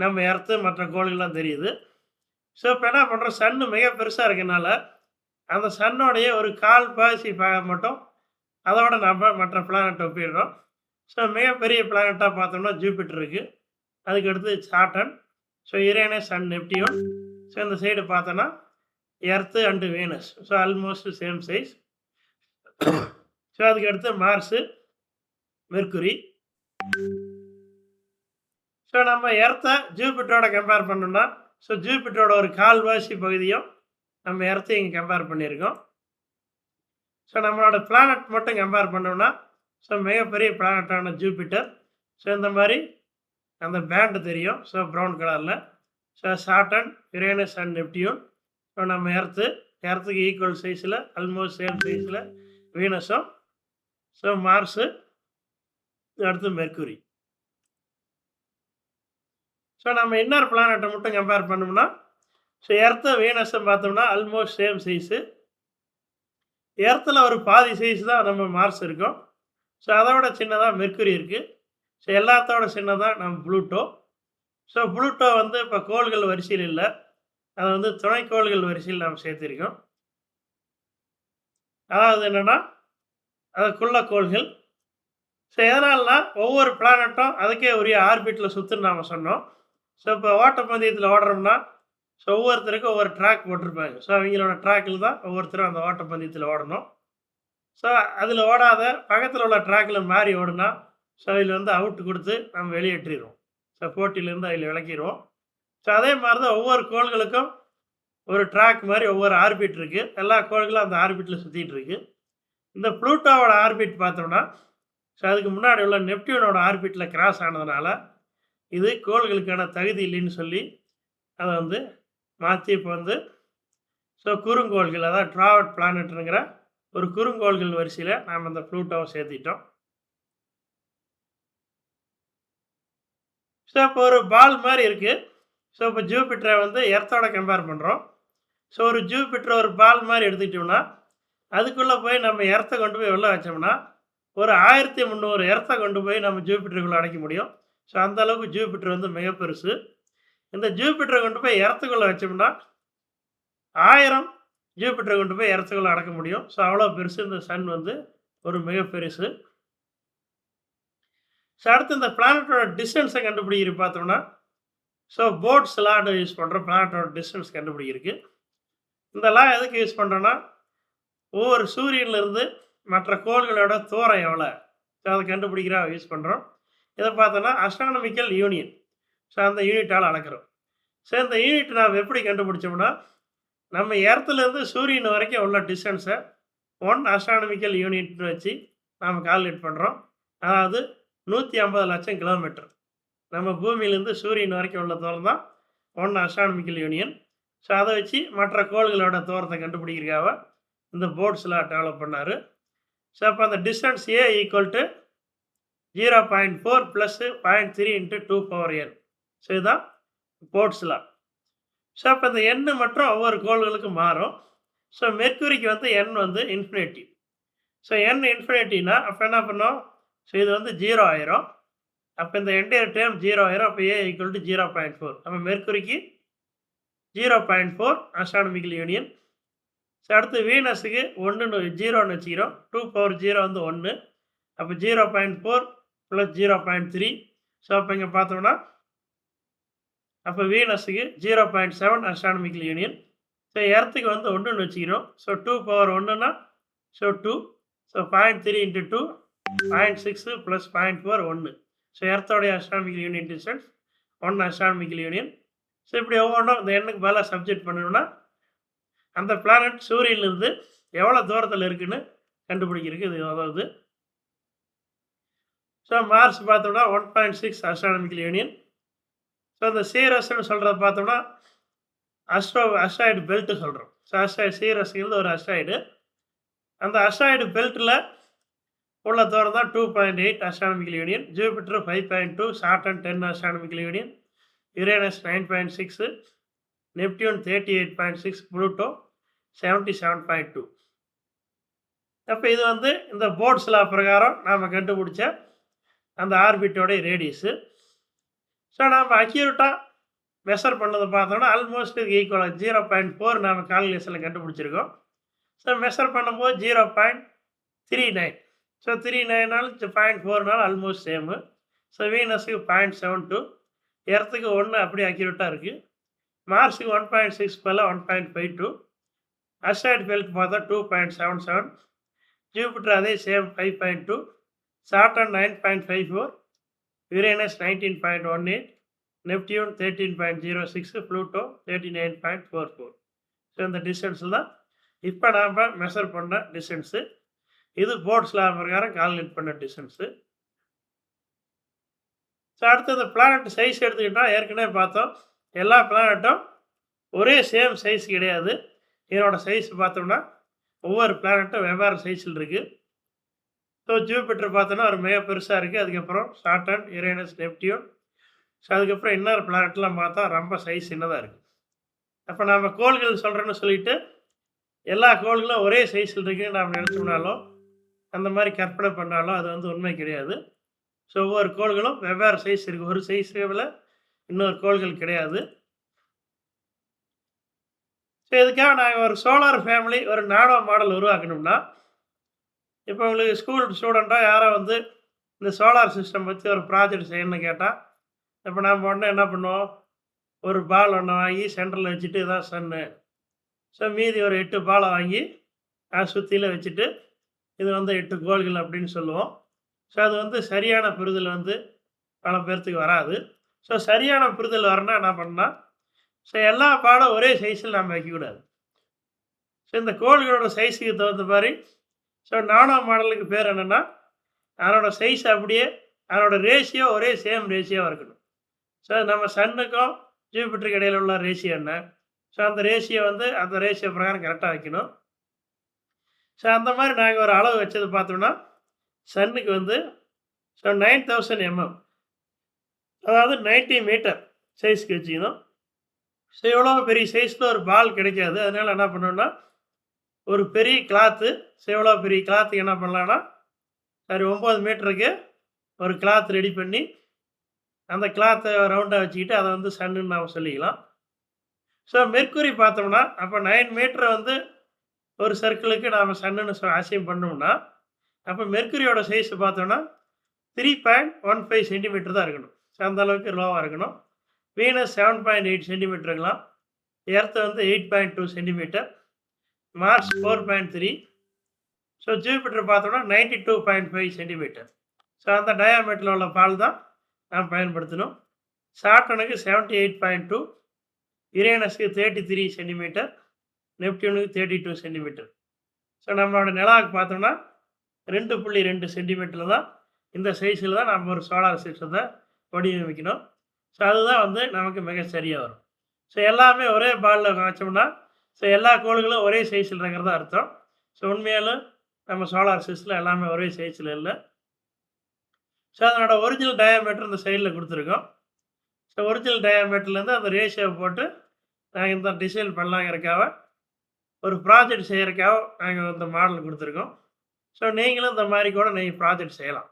நம்ம எர்த்து மற்ற கோள்கள்லாம் தெரியுது. ஸோ இப்போ என்ன பண்ணுறோம், சன்னு மிக பெருசாக இருக்கனால அந்த சன்னோடைய ஒரு கால் பாசி மட்டும் அதோட நம்ம மற்ற பிளானட்டை ஒப்பிடுறோம். ஸோ மிகப்பெரிய பிளானட்டாக பார்த்தோம்னா ஜூபிட்டர் இருக்குது. அதுக்கடுத்து Saturn, so Uranus and Neptune. So இந்த சைடு பார்த்தோன்னா Earth and Venus. So almost same size. So அதுக்கடுத்து மார்ஸு, மெர்க்குரி. ஸோ நம்ம எர்த்தை ஜூபிட்டரோட கம்பேர் பண்ணோம்னா, ஸோ ஜூபிட்டரோட ஒரு கால்வாசி பகுதியும் நம்ம எர்த்தை இங்கே கம்பேர் பண்ணியிருக்கோம். ஸோ நம்மளோட பிளானட் மட்டும் கம்பேர் பண்ணோம்னா, ஸோ மிகப்பெரிய பிளானட்டான ஜூபிட்டர். ஸோ இந்த மாதிரி அந்த பேண்டு தெரியும், ஸோ ப்ரௌன் கலரில். So Saturn, Uranus and Neptune. So நம்ம எர்த்துக்கு ஈக்குவல் சைஸில், ஆல்மோஸ்ட் சேம் சைஸில் வீனஸும். ஸோ மார்ஸு, அடுத்து மெர்க்குரி. ஸோ நம்ம இன்னர் பிளானட்டை மட்டும் கம்பேர் பண்ணோம்னா, ஸோ எர்த்தை வீனஸை பார்த்தோம்னா ஆல்மோஸ்ட் சேம் சைஸு. எர்த்தில் ஒரு பாதி சைஸ் தான் நம்ம மார்ஸ் இருக்கும். ஸோ அதோட சின்னதாக மெர்க்குரி இருக்குது. ஸோ எல்லாத்தோட சின்னதாக நம்ம ப்ளூட்டோ. ஸோ ப்ளூட்டோ வந்து இப்போ கோள்கள் வரிசையில் இல்லை, அதை வந்து துணைக்கோள்கள் வரிசையில் நாம் சேர்த்திருக்கோம். அதாவது என்னென்னா அதுக்குள்ள கோள்கள். ஸோ எதனாலனா ஒவ்வொரு பிளானட்டும் அதுக்கே உரிய ஆர்பிட்டில் சுற்றுன்னு நாம் சொன்னோம். ஸோ இப்போ ஓட்டப்பந்தயத்தில் ஓடுறோம்னா ஸோ ஒவ்வொருத்தருக்கும் ஒவ்வொரு ட்ராக் போட்டிருப்பாங்க. ஸோ அவங்களோட ட்ராக்கில் தான் ஒவ்வொருத்தரும் அந்த ஓட்டப்பந்தயத்தில் ஓடணும். ஸோ அதில் ஓடாத பக்கத்தில் உள்ள ட்ராக்கில் மாறி ஓடுனா ஸோ அதில் வந்து அவுட் கொடுத்து நம்ம வெளியேற்றிடுவோம். ஸோ போட்டியிலேருந்து அதில் விளக்கிடுவோம். ஸோ அதே மாதிரி தான் ஒவ்வொரு கோள்களுக்கும் ஒரு ட்ராக் மாதிரி ஒவ்வொரு ஆர்பிட் இருக்குது. எல்லா கோள்களும் அந்த ஆர்பிட்டில் சுற்றிட்டு இருக்கு. இந்த ப்ளூட்டோவோட ஆர்பிட் பார்த்தோம்னா ஸோ அதுக்கு முன்னாடி உள்ள நெப்டியூனோட ஆர்பிட்டில் கிராஸ் ஆனதுனால இது கோள்களுக்கான தகுதி இல்லைன்னு சொல்லி அதை வந்து மாற்றி இப்போ வந்து ஸோ குறுங்கோள்கள், அதாவது ட்ராவட் பிளானட்டுங்கிற ஒரு குறுங்கோள்கள் வரிசையில் நாம் அந்த ப்ளூட்டோவை சேர்த்திட்டோம். ஸோ இப்போ ஒரு பால் மாதிரி இருக்குது. ஸோ இப்போ ஜூபிட்டரை வந்து எர்த்தோட கம்பேர் பண்ணுறோம். ஸோ ஒரு ஜூபிட்டர் ஒரு பால் மாதிரி எடுத்துக்கிட்டோம்னா அதுக்குள்ளே போய் நம்ம எர்த்தை கொண்டு போய் வெளில வச்சோம்னா ஒரு 1300 எர்த்தை கொண்டு போய் நம்ம ஜூபிட்டருக்குள்ளே அடைக்க முடியும். ஸோ அந்த அளவுக்கு ஜூபிட்டர் வந்து மிக பெருசு. இந்த ஜூபிட்டரை கொண்டு போய் எர்த்துக்குள்ளே வச்சோம்னா 1000 ஜூபிட்டரை கொண்டு போய் எர்த்துக்குள்ளே அடக்க முடியும். ஸோ அவ்வளோ பெருசு இந்த சன் வந்து ஒரு மிக பெருசு. ஸோ அடுத்து இந்த பிளானட்டோட டிஸ்டன்ஸை கண்டுபிடிக்கிறது பார்த்தோம்னா ஸோ போட்ஸ் லான்னு யூஸ் பண்ணுறோம். பிளானட்டோட டிஸ்டன்ஸ் கண்டுபிடிக்கிறதுக்கு இந்த லா எதுக்கு யூஸ் பண்ணுறோன்னா ஒவ்வொரு சூரியன்லேருந்து மற்ற கோள்களோட தூரம் எவ்வளோ ஸோ அதை கண்டுபிடிக்கிறா யூஸ் பண்ணுறோம். இதை பார்த்தோன்னா அஸ்ட்ரானமிக்கல் யூனியன். ஸோ அந்த யூனிட்டால் அளக்கிறோம். ஸோ இந்த யூனிட் நாம் எப்படி கண்டுபிடிச்சோம்னா நம்ம எர்த்துலேருந்து சூரியன் வரைக்கும் உள்ள டிஸ்டன்ஸை 1 அஸ்ட்ரானமிக்கல் யூனிட்னு வச்சு நாம் கால்குலேட் பண்ணுறோம். அதாவது 150 லட்சம் கிலோமீட்டர். நம்ம பூமியிலேருந்து சூரியன் வரைக்கும் உள்ள தூரம் தான் 1 அஸ்ட்ரானமிக்கல் யூனியன். ஸோ அதை வச்சு மற்ற கோள்களோட தூரத்தை கண்டுபிடிக்கிறக்காக இந்த போட்ஸ்லாம் டெவலப் பண்ணார். ஸோ அப்போ அந்த distance A equal to 0.4 + 0.3 × 2^n. So இதுதான் போட்ஸ்லாம். ஸோ அப்போ இந்த எண் மற்றும் ஒவ்வொரு கோள்களுக்கும் மாறும். ஸோ மெர்க்குரிக்கு வந்து எண் வந்து இன்ஃபினிட்டி. ஸோ எண் இன்ஃபினிட்டினா அப்போ என்ன பண்ணோம், ஸோ இது வந்து 0 ஆயிரும். அப்போ இந்த என்டையர் டேர்ம் 0 ஆயிரும். அப்போ ஏ ஈக்குவல் டு 0.4. அப்போ மெர்க்குரிக்கு 0.4 அஸ்ட்ரானமிக்கல் யூனியன். ஸோ அடுத்து வீனஸுக்கு 1ன்னு 0ன்னு வச்சுக்கிறோம். 2^0 வந்து 1. அப்போ 0.4 + 0.3. ஸோ அப்போ இங்கே பார்த்தோம்னா அப்போ வீனஸுக்கு 0.7 அஸ்ட்ரானமிக்கல் யூனியன். ஸோ எர்த்துக்கு வந்து 1ன்னு வச்சுக்கிறோம். ஸோ 2^1ன்னா ஸோ 2. ஸோ 0.3 × 2 0.6 + 0.4 1. ஸோ எர்த்தோடைய astronomical union distance 1 astronomical union. So இப்படி ஒவ்வொன்றும் இந்த எண்ணுக்கு பதிலாக சப்ஜெக்ட் பண்ணணும்னா அந்த பிளானட் சூரியன்லேருந்து எவ்வளோ தூரத்தில் இருக்குன்னு கண்டுபிடிக்கிறதுக்கு இது உதவுது. ஸோ மார்ஸ் பார்த்தோம்னா 1.6 அஸ்ட்ரானமிக்கல் யூனியன். ஸோ இந்த சீரஸ்ன்னு சொல்கிறத பார்த்தோம்னா அஸ்ட்ராய்டு பெல்ட்டு சொல்கிறோம். ஸோ சீரஸ்ங்கிறது ஒரு அஸ்ட்ராய்டு. அந்த அஸ்ட்ராய்டு பெல்ட்டில் உள்ள தூரம் தான் 2.8 astronomical union. Jupiter 5.2, Saturn 10 astronomical union, Uranus 9.6, Neptune 38.6, Pluto 77.2. அப்போ இது வந்து இந்த போட்ஸ் லா பிரகாரம் நாம் கண்டுபிடிச்ச அந்த ஆர்பிட்டோடைய ரேடியஸு. ஸோ நாம் அக்யூரேட்டாக மெஷர் பண்ணதை பார்த்தோம்னா ஆல்மோஸ்ட் இது ஈக்குவலாக 0.4 நாம் கால்குலேஷனில் கண்டுபிடிச்சிருக்கோம். ஸோ மெஷர் பண்ணும்போது 0.39. So 39 0.4 almost same. ஸோ வீனஸுக்கு 0.72, எர்த்துக்கு 1 அப்படியே அக்யூரேட்டாக இருக்குது. மார்ஸுக்கு 1.6 பதிலாக 1.52, அஸ்ட்ராய்டு பெல்ட் பார்த்தா 2.77, ஜூபிட்டர் அதே same 5.2, Saturn 9.54, Uranus 19.18, Neptune 13.06, Pluto 39.44. So இந்த டிஸ்டன்ஸில் தான் இப்போ நாம் மெஷர் பண்ண டிஸ்டன்ஸு. இது போட்ஸ் லா பிரகாரம் கால்குலேட் பண்ண டிஸ்டன்ஸு. ஸோ அடுத்து இந்த பிளானட் சைஸ் எடுத்துக்கிட்டால் ஏற்கனவே பார்த்தோம் எல்லா பிளானட்டும் ஒரே சேம் சைஸ் கிடையாது. இதனோட சைஸ் பார்த்தோம்னா ஒவ்வொரு பிளானட்டும் வெவ்வேறு சைஸில் இருக்குது. ஸோ ஜூபிட்டர் பார்த்தோன்னா ஒரு மிக பெருசாக இருக்குது. அதுக்கப்புறம் சாட்டர்ன், யுரேனஸ், நெப்டியூன். ஸோ அதுக்கப்புறம் இன்னொரு பிளானட்லாம் பார்த்தா ரொம்ப சைஸ் சின்னதாக இருக்குது. அப்போ நம்ம கோள்கள் சொல்கிறேன்னு சொல்லிட்டு எல்லா கோள்களும் ஒரே சைஸில் இருக்குன்னு நாம் நினச்சோம்னாலும், அந்த மாதிரி கற்பனை பண்ணாலும் அது வந்து உண்மை கிடையாது. ஸோ ஒவ்வொரு கோள்களும் வெவ்வேறு சைஸ் இருக்குது. ஒரு சைஸில் இன்னொரு கோள்கள் கிடையாது. ஸோ இதுக்காக நாங்கள் ஒரு சோலார் ஃபேமிலி ஒரு நானோ மாடல் உருவாக்கணும்னா, இப்போ உங்களுக்கு ஸ்கூல் ஸ்டூடெண்ட்டாக யாரோ வந்து இந்த சோலார் சிஸ்டம் பற்றி ஒரு ப்ராஜெக்ட் செய்யணும்னு கேட்டால், இப்போ நம்ம உடனே என்ன பண்ணுவோம், ஒரு பால் ஒன்று வாங்கி சென்டரில் வச்சுட்டு இதான் சன்னு. ஸோ மீதி ஒரு 8 பாலை வாங்கி சுற்றில வச்சுட்டு இது வந்து 8 கோள்கள் அப்படின்னு சொல்லுவோம். ஸோ அது வந்து சரியான புரிதல் வந்து பல பேர்த்துக்கு வராது. ஸோ சரியான புரிதல் வரணும்னா என்ன பண்ணால், ஸோ எல்லா பாலும் ஒரே சைஸில் நம்ம வைக்கக்கூடாது. ஸோ இந்த கோள்களோட சைஸுக்கு தகுந்த மாதிரி ஸோ நானோ மாடலுக்கு பேர் என்னென்னா, அதனோட சைஸ் அப்படியே அதனோட ரேஷியோ ஒரே சேம் ரேஷியோவாக இருக்கணும். ஸோ நம்ம சன்னுக்கும் ஜூபிட்டருக்கு இடையில் உள்ள ரேஷியோ என்ன, ஸோ அந்த ரேஷியோ வந்து அந்த ரேஷியோ பிரகாரம் கரெக்டாக வைக்கணும். ஸோ அந்த மாதிரி நாங்கள் ஒரு அளவு வச்சது பார்த்தோம்னா, சன்னுக்கு வந்து ஸோ 9000 mm, அதாவது 90 மீட்டர் சைஸ்க்கு வச்சுக்கணும். ஸோ எவ்வளோ பெரிய சைஸில் ஒரு பால் கிடைக்காது. அதனால் என்ன பண்ணோம்னா, ஒரு பெரிய கிளாத்து, ஸோ எவ்வளோ பெரிய கிளாத்துக்கு என்ன பண்ணலான்னா, சரி 9 மீட்டருக்கு ஒரு கிளாத் ரெடி பண்ணி, அந்த கிளாத்தை ரவுண்டாக வச்சுக்கிட்டு அதை வந்து சன்னுன்னு நாம் சொல்லிக்கலாம். ஸோ மெர்க்குரி பார்த்தோம்னா, அப்போ 9 மீட்டர் வந்து ஒரு சர்க்கிளுக்கு நாம் சன்னுன்னு அசைன் பண்ணோம்னா, அப்போ மெர்க்குரியோட சைஸ் பார்த்தோம்னா 3.15 சென்டிமீட்டர் தான் இருக்கணும். ஸோ அந்த அளவுக்கு லோவாக இருக்கணும். வீனஸ் 7.8 சென்டிமீட்டர் இருக்கலாம். எர்த் வந்து 8.2 சென்டிமீட்டர். மார்ஸ் 4.3. ஸோ ஜூபிட்டர் பார்த்தோம்னா 92.5 சென்டிமீட்டர். ஸோ அந்த டயாமீட்டரில் உள்ள பால் தான் நாம் பயன்படுத்தணும். சாட்டனுக்கு 78.2, யுரேனஸுக்கு 33 சென்டிமீட்டர், நெப்டியூனுக்கு 32 சென்டிமீட்டர். ஸோ நம்மளோட நிலாவுக்கு பார்த்தோம்னா 2.2 சென்டிமீட்டரில் தான் இந்த சைஸில் தான் நம்ம ஒரு சோலார் சிஸ்டத்தை வடிவமைக்கணும். ஸோ அதுதான் வந்து நமக்கு மிக சரியாக வரும். ஸோ எல்லாமே ஒரே பாலில் வச்சோம்னா, ஸோ எல்லா கோள்களும் ஒரே சைஸில் இருக்கிறதா அர்த்தம். ஸோ உண்மையாலும் நம்ம சோலார் சிஸ்டத்தில் எல்லாமே ஒரே சைஸில் இல்லை. ஸோ அதனோட ஒரிஜினல் டயாமீட்டர் இந்த சைடில் கொடுத்துருக்கோம். ஸோ ஒரிஜினல் டயாமீட்டர்லேருந்து அந்த ரேஷியோவை போட்டு நாங்கள் இந்த டிசைன் பண்ணலாங்கிறக்காக, ஒரு ப்ராஜெக்ட் செய்கிறக்காக நாங்கள் இந்த மாடல் கொடுத்துருக்கோம். ஸோ நீங்களும் இந்த மாதிரி கூட நீங்கள் ப்ராஜெக்ட் செய்யலாம்.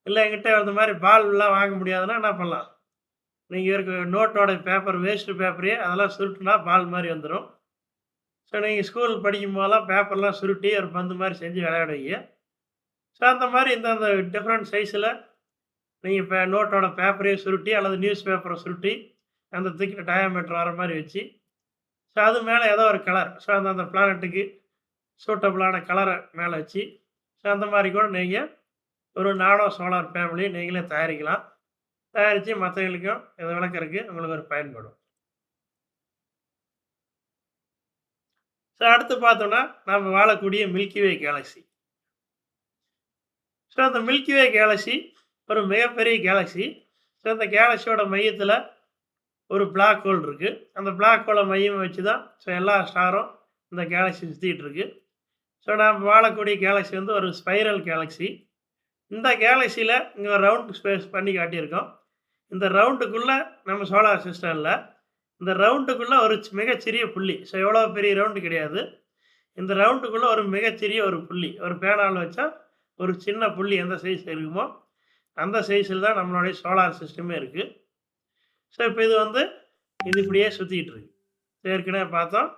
இல்லை என்கிட்ட இந்த மாதிரி பால்லாம் வாங்க முடியாதுன்னா என்ன பண்ணலாம், நீங்கள் இருக்க நோட்டோட பேப்பர் வேஸ்ட்டு பேப்பரையே அதெல்லாம் சுருட்டுனா பால் மாதிரி வந்துடும். ஸோ நீங்கள் ஸ்கூல் படிக்கும் போதெல்லாம் பேப்பர்லாம் சுருட்டி ஒரு பந்து மாதிரி செஞ்சு விளையாடுவீங்க. ஸோ அந்த மாதிரி இந்த டிஃப்ரெண்ட் சைஸில் நீங்கள் இப்போ நோட்டோட பேப்பரையே சுருட்டி அல்லது நியூஸ் பேப்பரை சுருட்டி அந்த திக்கிற டயாமீட்டர் வர மாதிரி வச்சு, ஸோ அது மேலே ஏதோ ஒரு கலர், ஸோ அந்த பிளானட்டுக்கு சூட்டபுளான கலரை மேலே வச்சு, ஸோ அந்த மாதிரி கூட நீங்கள் ஒரு நானோ சோலார் ஃபேமிலியை நீங்களே தயாரிக்கலாம். தயாரித்து மற்றவங்களுக்கும் இதை விளக்கறதுக்கு உங்களுக்கு ஒரு பயன்படும். ஸோ அடுத்து பார்த்தோம்னா, நம்ம வாழக்கூடிய மில்கிவே கேலக்ஸி. ஸோ அந்த மில்கிவே கேலக்ஸி ஒரு மிகப்பெரிய கேலக்ஸி. ஸோ அந்த கேலக்ஸியோட மையத்தில் ஒரு பிளாக் ஹோல் இருக்குது. அந்த பிளாக் ஹோலை மையம் வச்சு தான் ஸோ எல்லா ஸ்டாரும் இந்த கேலக்ஸி சுற்றிட்டு இருக்கு. ஸோ நாம் வாழக்கூடிய கேலக்ஸி வந்து ஒரு ஸ்பைரல் கேலக்ஸி. இந்த கேலக்ஸியில் இங்கே ஒரு ரவுண்ட் ஸ்பேஸ் பண்ணி காட்டியிருக்கோம். இந்த ரவுண்டுக்குள்ளே நம்ம சோலார் சிஸ்டம் இல்லை. இந்த ரவுண்டுக்குள்ளே ஒரு மிகச்சிறிய புள்ளி. ஸோ எவ்வளோ பெரிய ரவுண்டு கிடையாது. இந்த ரவுண்டுக்குள்ளே ஒரு மிகச்சிறிய ஒரு புள்ளி, ஒரு பேனாவில் வச்சா ஒரு சின்ன புள்ளி எந்த சைஸ் இருக்குமோ அந்த சைஸில் தான் நம்மளுடைய சோலார் சிஸ்டமே இருக்குது. ஸோ இப்போ இது இப்படியே சுற்றிக்கிட்டு இருக்கு. ஏற்கனவே பார்த்தோம்,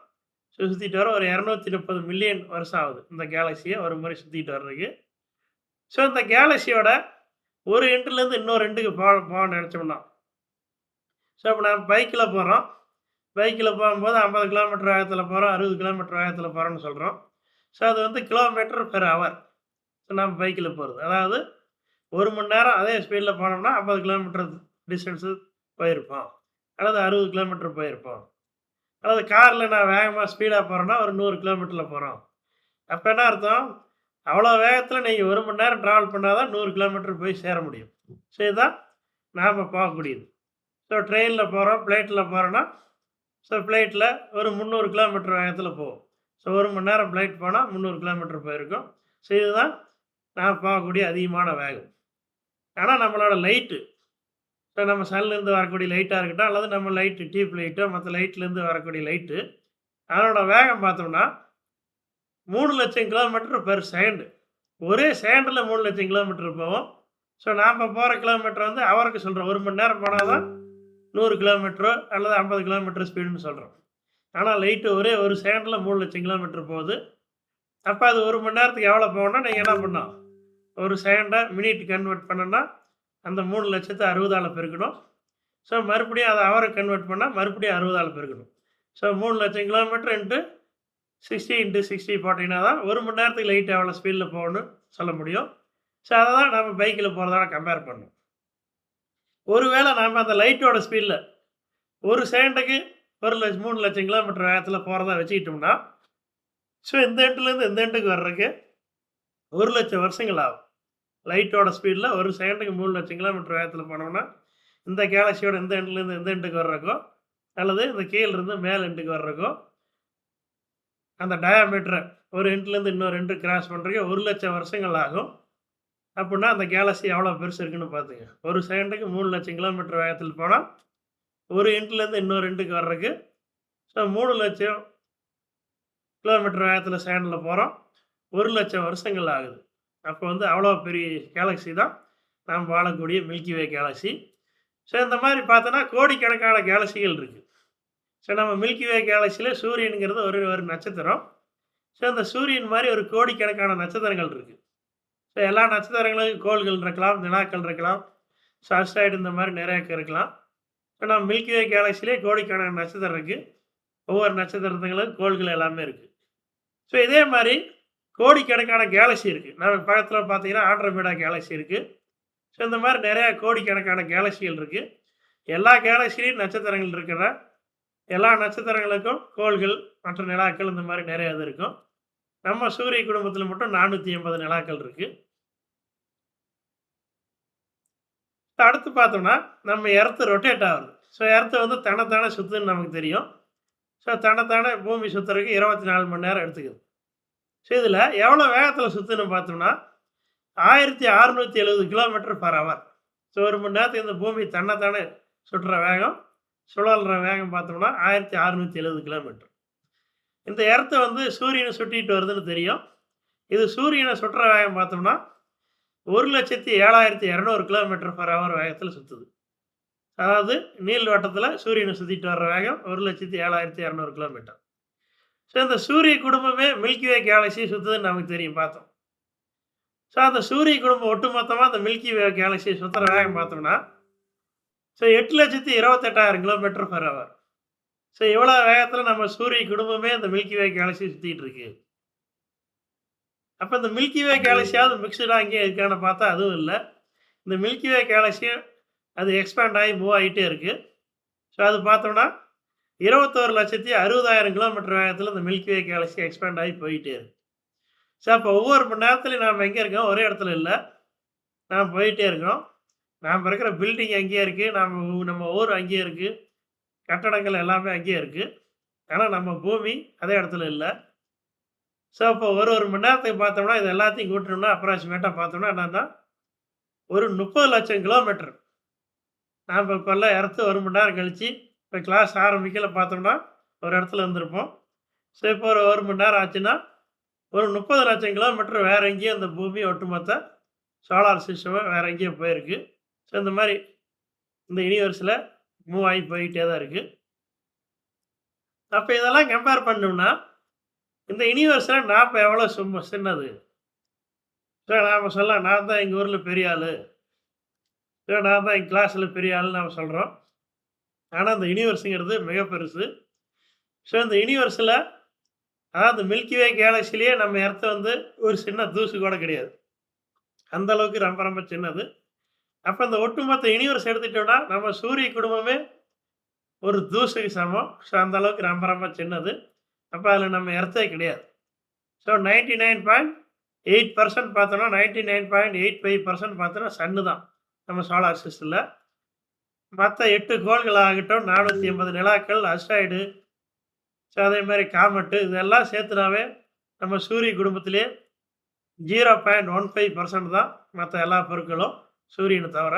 சுற்றிட்டு வர ஒரு 230 மில்லியன் வருஷம் ஆகுது இந்த கேலக்ஸியை ஒரு முறை சுற்றிட்டு வர்றதுக்கு. ஸோ இந்த கேலக்ஸியோட ஒரு எண்டுலேருந்து இன்னொரு எண்டுக்கு போகணும்னு நினச்சோம்னா, ஸோ இப்போ நம்ம பைக்கில் போகிறோம். பைக்கில் போகும்போது 50 கிலோமீட்டர் வேகத்தில் போகிறோம், 60 கிலோமீட்டர் வேகத்தில் போகிறோம்னு சொல்கிறோம். ஸோ அது வந்து கிலோமீட்டர் பெர் ஹவர். ஸோ நம்ம பைக்கில் போகிறது, அதாவது 1 மணி நேரம் அதே ஸ்பீடில் போனோம்னா 50 கிலோமீட்டர் டிஸ்டன்ஸு போயிருப்போம், அல்லது 60 கிலோமீட்டர் போயிருப்போம். அல்லது காரில் நான் வேகமாக ஸ்பீடாக போகிறேன்னா ஒரு 100 கிலோமீட்டரில் போகிறோம். அப்போ என்ன அர்த்தம், அவ்வளோ வேகத்தில் நீங்கள் 1 மணி நேரம் ட்ராவல் பண்ணால் தான் 100 கிலோமீட்டர் போய் சேர முடியும். ஸோ இதுதான் நாம் போகக்கூடியது. ஸோ ட்ரெயினில் போகிறோம், ஃப்ளைட்டில் போகிறோன்னா, ஸோ ஃப்ளைட்டில் ஒரு 300 கிலோமீட்டர் வேகத்தில் போகும். ஸோ 1 மணி நேரம் ஃப்ளைட் போனால் 300 கிலோமீட்டர் போயிருக்கும். ஸோ இதுதான் நாம் போகக்கூடிய அதிகமான வேகம். ஆனால் நம்மளோட லைட்டு, ஸோ நம்ம சன்லேருந்து வரக்கூடிய லைட்டாக இருக்கட்டும், அல்லது நம்ம லைட்டு டியூப் லைட்டோ மற்ற லைட்லேருந்து வரக்கூடிய லைட்டு, அதனோட வேகம் பார்த்தோம்னா 3,00,000 கிலோமீட்டர் பெர் செகண்ட். ஒரே செகண்டில் 3,00,000 கிலோமீட்டர் போவோம். ஸோ நாம் போகிற கிலோமீட்டர் வந்து அவருக்கு சொல்கிறோம். 1 மணி நேரம் போனால் தான் 100 கிலோமீட்டரோ அல்லது 50 கிலோமீட்டர் ஸ்பீடுன்னு சொல்கிறோம். ஆனால் லைட்டு ஒரே ஒரு செகண்டில் 3,00,000 கிலோமீட்டர் போகுது. அப்போ அது 1 மணி நேரத்துக்கு எவ்வளோ போகணும்னா நீங்கள் என்ன பண்ணணும், ஒரு செகண்டை மினிட் கன்வெர்ட் பண்ணோன்னா அந்த 3,60,000 பெருக்கணும். ஸோ மறுபடியும் அதை ஹவருக்கு கன்வெர்ட் பண்ணால் மறுபடியும் 60 பெருக்கணும். ஸோ 3,00,000 கிலோமீட்டர் இன்ட்டு 60 இன்ட்டு 60 போட்டிங்கன்னா தான் 1 மணி நேரத்துக்கு லைட் எவ்வளோ ஸ்பீடில் போகணும்னு சொல்ல முடியும். ஸோ அதை தான் நம்ம பைக்கில் போகிறதோட கம்பேர் பண்ணணும். ஒருவேளை நாம் அந்த லைட்டோட ஸ்பீடில் ஒரு செகண்டுக்கு 3,00,000 கிலோமீட்டர் வேகத்தில் போகிறதா வச்சுக்கிட்டோம்னா, ஸோ இந்த எண்டுலேருந்து இந்த எண்டுக்கு வர்றதுக்கு 1,00,000 வருஷங்கள் ஆகும். லைட்டோட ஸ்பீடில் ஒரு செகண்டுக்கு 3,00,000 கிலோமீட்டர் வேகத்தில் போனோம்னா, இந்த கேலக்சியோட இந்த எண்டுலேருந்து இந்த எண்டுக்கு வர்றதுக்கோ அல்லது இந்த கீழிருந்து மேல் எண்டுக்கு வர்றதுக்கோ அந்த டயாமீட்டரை ஒரு எண்ட்லேருந்து இன்னொரு எண்டு கிராஸ் பண்ணுறதுக்கு 1,00,000 வருஷங்கள் ஆகும். அப்படின்னா அந்த கேலக்சி எவ்வளோ பெருசு இருக்குன்னு பார்த்துங்க. ஒரு செகண்டுக்கு 3,00,000 கிலோமீட்டர் வேகத்தில் போனால் ஒரு எண்ட்லேருந்து இன்னொரு எண்டுக்கு வர்றதுக்கு ஸோ 3,00,000 கிலோமீட்டர் வேகத்தில் செகண்டில் போகிறோம். 1,00,000 வருஷங்கள் ஆகுது. அப்போ வந்து அவ்வளோ பெரிய கேலக்சி தான் நாம் வாழக்கூடிய மில்கி வே கேலக்சி. ஸோ இந்த மாதிரி பார்த்தோன்னா கோடிக்கணக்கான கேலக்சிகள் இருக்குது. ஸோ நம்ம மில்கி வே கேலக்சியில் சூரியனுங்கிறது ஒரு நட்சத்திரம். ஸோ அந்த சூரியன் மாதிரி ஒரு கோடிக்கணக்கான நட்சத்திரங்கள் இருக்குது. ஸோ எல்லா நட்சத்திரங்களுக்கும் கோள்கள் இருக்கலாம், நிலாக்கள் இருக்கலாம், ஸோ அஸ்ட்ராய்டு இந்த மாதிரி நிறைய இருக்கலாம். ஸோ நம்ம மில்கி வே கேலக்சிலே கோடிக்கணக்கான நட்சத்திரம் இருக்குது. ஒவ்வொரு நட்சத்திரத்துங்களுக்கும் கோள்கள் எல்லாமே இருக்குது. ஸோ இதே மாதிரி கோடிக்கணக்கான கேலக்சி இருக்குது. நம்ம பக்கத்தில் பார்த்தீங்கன்னா ஆண்ட்ரோமேடா கேலக்சி இருக்குது. ஸோ இந்த மாதிரி நிறையா கோடிக்கணக்கான கேலக்சிகள் இருக்குது. எல்லா கேலக்சிலையும் நட்சத்திரங்கள் இருக்கிற எல்லா நட்சத்திரங்களுக்கும் கோள்கள் மற்ற நிலாக்கள் இந்த மாதிரி நிறைய இது இருக்கும். நம்ம சூரிய குடும்பத்தில் மட்டும் 480 நிலாக்கள் இருக்குது. அடுத்து பார்த்தோம்னா நம்ம எர்த்து ரொட்டேட் ஆகுது. ஸோ எர்த்து வந்து தன்னைத்தானே சுற்றுன்னு நமக்கு தெரியும். ஸோ தன்னைத்தானே பூமி சுற்றுறதுக்கு 24 மணி நேரம் எடுத்துக்குது. ஸோ இதில் எவ்வளோ வேகத்தில் சுற்றுன்னு பார்த்தோம்னா 1670 கிலோமீட்டர் பர் ஹவர். ஸோ 1 மணி நேரத்துக்கு இந்த பூமி தன்னைத்தானே சுற்றுற வேகம், சுழல்ற வேகம் பார்த்தோம்னா 1670 கிலோமீட்டர். இந்த எர்த்தை வந்து சூரியனை சுட்டிட்டு வருதுன்னு தெரியும். இது சூரியனை சுற்றுற வேகம் பார்த்தோம்னா 1,07,200 கிலோமீட்டர் பர் ஹவர் வேகத்தில் சுற்றுது. அதாவது நீள் வட்டத்தில் சூரியனை சுற்றிட்டு வர்ற வேகம் 1,07,200 கிலோமீட்டர். ஸோ இந்த சூரிய குடும்பமே மில்கி வே கேலக்சி சுற்றுதுன்னு நமக்கு தெரியும், பார்த்தோம். ஸோ அந்த சூரிய குடும்பம் ஒட்டுமொத்தமாக அந்த மில்கி வே கேலக்சியை சுற்றுற வேகம் பார்த்தோம்னா so 8,28,000 kilometre per hour. So இவ்வளோ வேகத்தில் நம்ம சூரிய குடும்பமே இந்த மில்கி வே கேலக்சி சுற்றிட்டு இருக்கு. அப்போ இந்த மில்கி வே கேலக்சியாவது மிக்சடாக அங்கேயே இருக்கான்னு பார்த்தா அதுவும் இல்லை. இந்த மில்கி வே கேலக்சியும் அது எக்ஸ்பேண்ட் ஆகி மூவ் ஆகிட்டே இருக்குது. ஸோ அது பார்த்தோம்னா 21,60,000 கிலோமீட்டர் வேகத்தில் இந்த மில்கி வே கேலக்சி எக்ஸ்பேண்ட் ஆகி போயிட்டே இருக்குது. ஸோ அப்போ ஒவ்வொரு மணி நேரத்துலையும் நாம் எங்கே இருக்கோம், ஒரே இடத்துல இல்லை, நாம் போயிட்டே இருக்கோம். நாம் இருக்கிற பில்டிங் அங்கேயே இருக்குது, நம்ம ஊர் அங்கேயே இருக்குது, கட்டடங்கள் எல்லாமே அங்கேயே இருக்குது. ஆனால் நம்ம பூமி அதே இடத்துல இல்லை. ஸோ இப்போ ஒரு மணி நேரத்துக்கு பார்த்தோம்னா இது எல்லாத்தையும் கூட்டணும்னா அப்ராக்சிமேட்டாக பார்த்தோம்னா என்னன்னா ஒரு 30,00,000 கிலோமீட்டர். நாம் இப்போல்லாம் எர்த்து 1 மணி நேரம் கழித்து இப்போ கிளாஸ் ஆரம்பிக்கல பார்த்தோம்னா ஒரு இடத்துல இருந்திருப்போம். ஸோ இப்போ ஒரு மணி நேரம் ஆச்சுன்னா ஒரு 30,00,000 கிலோமீட்டர் வேறு எங்கேயும் அந்த பூமி ஒட்டுமொத்த சோலார் சிஸ்டமே வேறு எங்கேயோ போயிருக்கு. ஸோ இந்த மாதிரி இந்த யூனிவர்ஸில் மூவ் ஆகி போயிட்டே தான் இருக்குது. அப்போ இதெல்லாம் கம்பேர் பண்ணோம்னா இந்த யூனிவர்ஸில் நாம் எவ்வளோ சின்னது. ஸோ நாம் சொல்லலாம் நான் தான் எங்கள் ஊரில் பெரிய ஆள், ஸோ நான் தான் எங்கள் கிளாஸில் பெரிய ஆள்னு நாம் சொல்கிறோம். ஆனால் இந்த யூனிவர்ஸுங்கிறது மிக பெருசு. ஸோ இந்த யூனிவர்ஸில் அதாவது மில்கி வே கேலக்சிலேயே நம்ம எர்த்து வந்து ஒரு சின்ன தூசு கூட கிடையாது. அந்தளவுக்கு ரொம்ப ரொம்ப சின்னது. அப்போ இந்த ஒட்டுமொத்த யூனிவர்ஸ் எடுத்துட்டோம்னா நம்ம சூரிய குடும்பமே ஒரு தூசுக்கு சமம். ஸோ அந்தளவுக்கு ரொம்ப ரொம்ப சின்னது. அப்போ அதில் நம்ம எர்த்தே கிடையாது. ஸோ 99.8% பார்த்தோன்னா 99.85% பார்த்தோன்னா சன்னு தான் நம்ம சோலார் சிஸ்டத்தில். மற்ற 8 கோள்கள் ஆகட்டும், 480 நிலாக்கள், அஸ்ட்ராய்டு, ஸோ அதே மாதிரி காமெட்டு, இதெல்லாம் சேர்த்துனாவே நம்ம சூரிய குடும்பத்திலே 0.15% தான் மற்ற எல்லா பொருட்களும் சூரியனை தவிர.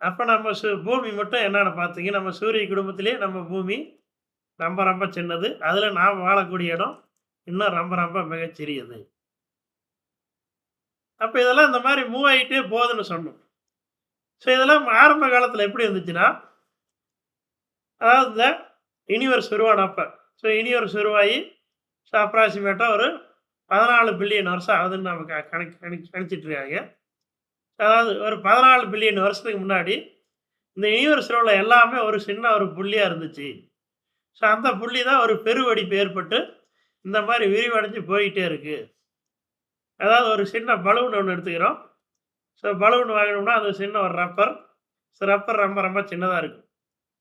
அப்போ நம்ம பூமி மட்டும் என்னென்னு பார்த்தீங்க, நம்ம சூரிய குடும்பத்திலே நம்ம பூமி ரொம்ப ரொம்ப சின்னது. அதில் நாம் வாழக்கூடிய இடம் இன்னும் ரொம்ப ரொம்ப மிகச்சிறியது. அப்ப இதெல்லாம் இந்த மாரி மூவ் ஆயிட்டே போகுதுன்னு சொன்னோம். ஸோ இதெல்லாம் ஆரம்ப காலத்தில எப்படி இருந்துச்சுன்னா, அதாவது இந்த யூனிவர்ஸ் உருவானப்ப. ஸோ யூனிவர்ஸ் உருவாகி ஸோ அப்ராக்ஸிமேட்டா ஒரு 14 பில்லியன் வருஷம் ஆகுதுன்னு நம்ம கணிச்சிட்டு இருக்காங்க. அதாவது ஒரு 14 பில்லியன் வருஷத்துக்கு முன்னாடி இந்த யூனிவர்ஸ்ல உள்ள எல்லாமே ஒரு சின்ன ஒரு புள்ளியா இருந்துச்சு. ஸோ அந்த புள்ளி தான் ஒரு பெருவெடிப்பு ஏற்பட்டு இந்த மாரி விரிவடைஞ்சு போயிட்டே இருக்கு. அதாவது ஒரு சின்ன பலூன் ஒண்ணு எடுத்துக்கிறோம். ஸோ பலூன் வாங்கணும்னா அது சின்ன ஒரு ரப்பர். ஸோ ரப்பர் ரொம்ப ரொம்ப சின்னதா இருக்கும்.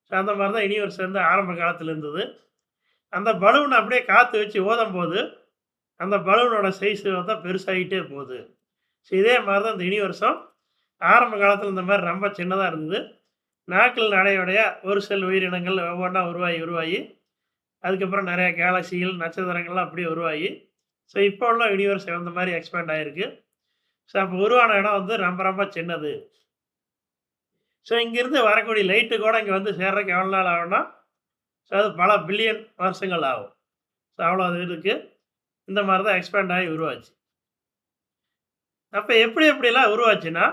ஸோ அந்த மாரி தான் யூனிவர்ஸ் வந்து ஆரம்ப காலத்தில இருந்தது. அந்த பலூன் அப்படியே காத்து வச்சு ஊதம்போது, அந்த பலூனோட சைஸ் வந்து பெருசாகிட்டே போகுது. ஸோ இதே மாரி தான் இந்த யூனிவர்ஸும் ஆரம்ப காலத்தில இந்த மாரி ரொம்ப சின்னதா இருந்தது. நாட்கள் நடையடைய ஒரு சில உயிரினங்கள் ஒவ்வொன்றா உருவாகி உருவாகி அதுக்கப்புறம் நிறைய கேலக்சிகள், நட்சத்திரங்கள்லாம் அப்படியே உருவாகி, ஸோ இப்போ உள்ள யூனிவர்ஸ் அந்த மாரி எக்ஸ்பேண்ட் ஆயிருக்கு. ஸோ அப்போ உருவான இடம் வந்து ரொம்ப ரொம்ப சின்னது. ஸோ இங்கேருந்து வரக்கூடிய லைட்டு கூட இங்கே வந்து சேர்றதுக்கு எவ்வளோ நாள் ஆகும்னா, ஸோ அது பல பில்லியன் வருஷங்கள் ஆகும். ஸோ அவ்வளோ அது இருக்கு. இந்த மாரி தான் எக்ஸ்பேண்ட் ஆகி உருவாச்சு. அப்ப எப்படி எப்படிலாம் உருவாச்சுன்னா,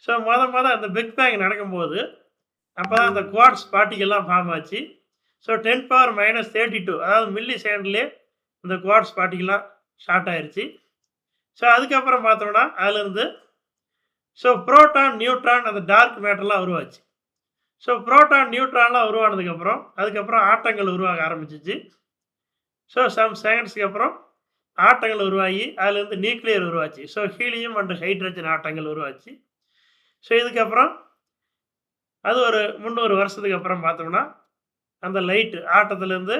ஸோ மொத அந்த பிக் பேங் நடக்கும்போது, அப்பதான் அந்த குவார்ட்ஸ் பார்ட்டிகல்லாம் ஃபார்ம் ஆச்சு. ஸோ 10⁻−32 அதாவது மில்லி செகண்ட்லயே இந்த குவார்ட்ஸ் பார்ட்டிகல்லாம் ஸ்டார்ட் ஆயிருச்சு. ஸோ அதுக்கப்புறம் பார்த்தோம்னா, அதுலேருந்து ஸோ புரோட்டான், நியூட்ரான் அந்த டார்க் மேட்டர்லாம் உருவாச்சு. ஸோ புரோட்டான், நியூட்ரான்லாம் உருவானதுக்கப்புறம், அதுக்கப்புறம் ஆட்டங்கள் உருவாக ஆரம்பிச்சுச்சு. ஸோ சம் செகண்ட்ஸ்க்கு அப்புறம் ஆட்டங்கள் உருவாகி, அதுலேருந்து நியூக்ளியர் உருவாச்சு. ஸோ ஹீலியம் அண்ட் ஹைட்ரஜன் ஆட்டங்கள் உருவாச்சு. ஸோ இதுக்கப்புறம் அது ஒரு 300 வருஷத்துக்கு அப்புறம் பார்த்தோம்னா, அந்த லைட் ஆட்டத்திலேருந்து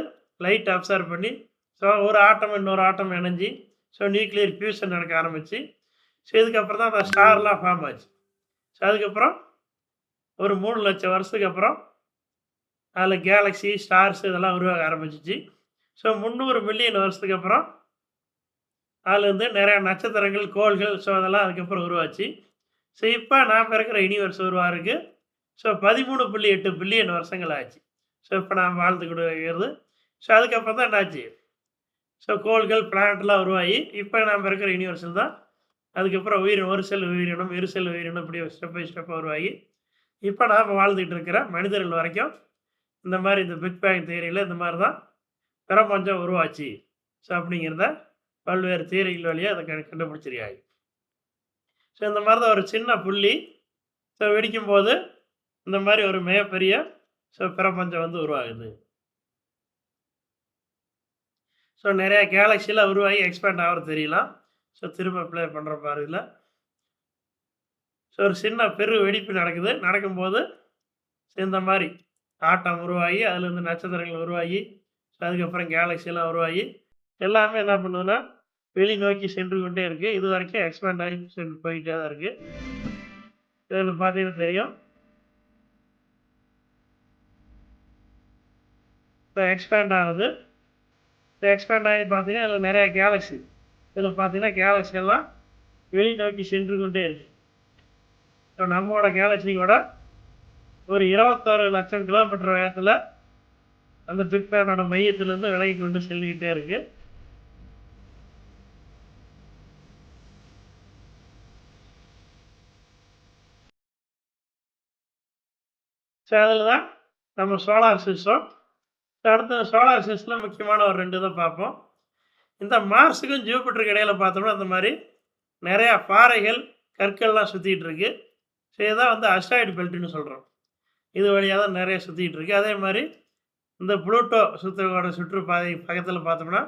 லைட் அப்சர்வ் பண்ணி, ஸோ ஒரு ஆட்டம் இன்னொரு ஆட்டம் இணைஞ்சு, ஸோ நியூக்ளியர் ஃபியூஷன் நடக்க ஆரம்பிச்சு. ஸோ இதுக்கப்புறம் தான் அந்த ஸ்டார்லாம் ஃபார்ம் ஆச்சு. ஸோ அதுக்கப்புறம் ஒரு 3,00,000 வருஷத்துக்கு அப்புறம் அதில் கேலக்ஸி, ஸ்டார்ஸ் இதெல்லாம் உருவாக ஆரம்பிச்சிச்சு. ஸோ 300 மில்லியன் வருஷத்துக்கு அப்புறம் அதுலேருந்து நிறையா நட்சத்திரங்கள், கோள்கள் ஸோ அதெல்லாம் அதுக்கப்புறம் உருவாச்சு. ஸோ இப்போ நாம் இருக்கிற யூனிவர்ஸ் உருவாகிறதுக்கு ஸோ 13.8 பில்லியன் வருஷங்கள் ஆச்சு. ஸோ இப்போ நாம் வாழ்ந்துக்கிட்டு இருக்கிறது. ஸோ அதுக்கப்புறம் தான் என்னாச்சு, ஸோ கோள்கள், பிளானட்லாம் உருவாகி இப்போ நாம் இருக்கிற யூனிவர்ஸில் தான் அதுக்கப்புறம் ஒரு செல் உயிரினம், இரு செல் உயிரினம் இப்படி ஸ்டெப் பை ஸ்டெப்பாக உருவாகி இப்போ நாம் வாழ்ந்துக்கிட்டு இருக்கிற மனிதர்கள் வரைக்கும் இந்த மாதிரி இந்த பிக் பேங் தியரியில் இந்த மாதிரி தான் பிரபஞ்சம் உருவாச்சு. ஸோ அப்படிங்கிறத பல்வேறு தியரிகள் வழியாக அதை கண்டுபிடிச்சிருக்காங்க. ஸோ இந்த மாதிரி தான் ஒரு சின்ன புள்ளி ஸோ வெடிக்கும்போது இந்த மாதிரி ஒரு மிகப்பெரிய ஸோ பிரபஞ்சம் வந்து உருவாகுது. ஸோ நிறையா கேலக்சிலாம் உருவாகி எக்ஸ்பேண்ட் ஆகிறது தெரியலாம். ஸோ திரும்ப ப்ளே பண்ணுற பாருங்கள. ஸோ ஒரு சின்ன பெரு வெடிப்பு நடக்குது. நடக்கும்போது இந்த மாதிரி ஆட்டம் உருவாகி, அதுலேருந்து நட்சத்திரங்கள் உருவாகி, ஸோ அதுக்கப்புறம் கேலக்சிலாம் உருவாகி, எல்லாமே என்ன பண்ணுதுன்னா வெளிநோக்கி சென்று கொண்டே இருக்குது. இது வரைக்கும் எக்ஸ்பேண்ட் ஆகி போயிட்டே தான் இருக்குது. இதில் பார்த்தீங்கன்னா தெரியும். இப்போ எக்ஸ்பேண்ட் ஆகுது. எக்ஸ்பேண்ட் ஆகி பார்த்தீங்கன்னா இதில் நிறையா கேலக்ஸி, இதில் பார்த்தீங்கன்னா கேலக்ஸி எல்லாம் வெளிநோக்கி சென்று கொண்டே இருக்கு. ஸோ நம்மளோட கேலக்சியோட ஒரு 21 லட்சம் கிலோமீட்டர் வேகத்தில் அந்த பிக் பேங்கோட மையத்திலேருந்து விலகி கொண்டு செல்லிக்கிட்டே இருக்கு. ஸோ அதில் தான் நம்ம சோலார் சிஸ்டம். அடுத்த சோலார் சிஸ்டத்தில் முக்கியமான ஒரு 2 இதை பார்ப்போம். இந்த மார்ஸுக்கும் ஜூபிட்டருக்கு இடையில் பார்த்தோம்னா அந்த மாதிரி நிறையா பாறைகள், கற்கள்லாம் சுற்றிட்டு இருக்கு. ஸோ இதான் வந்து அஸ்ட்ராய்டு பெல்ட்டுன்னு சொல்கிறோம். இது வழியாக தான் நிறைய சுற்றிட்டு இருக்கு. அதே மாதிரி இந்த புளூட்டோ சுற்றுப்பாதை பக்கத்தில் பார்த்தோம்னா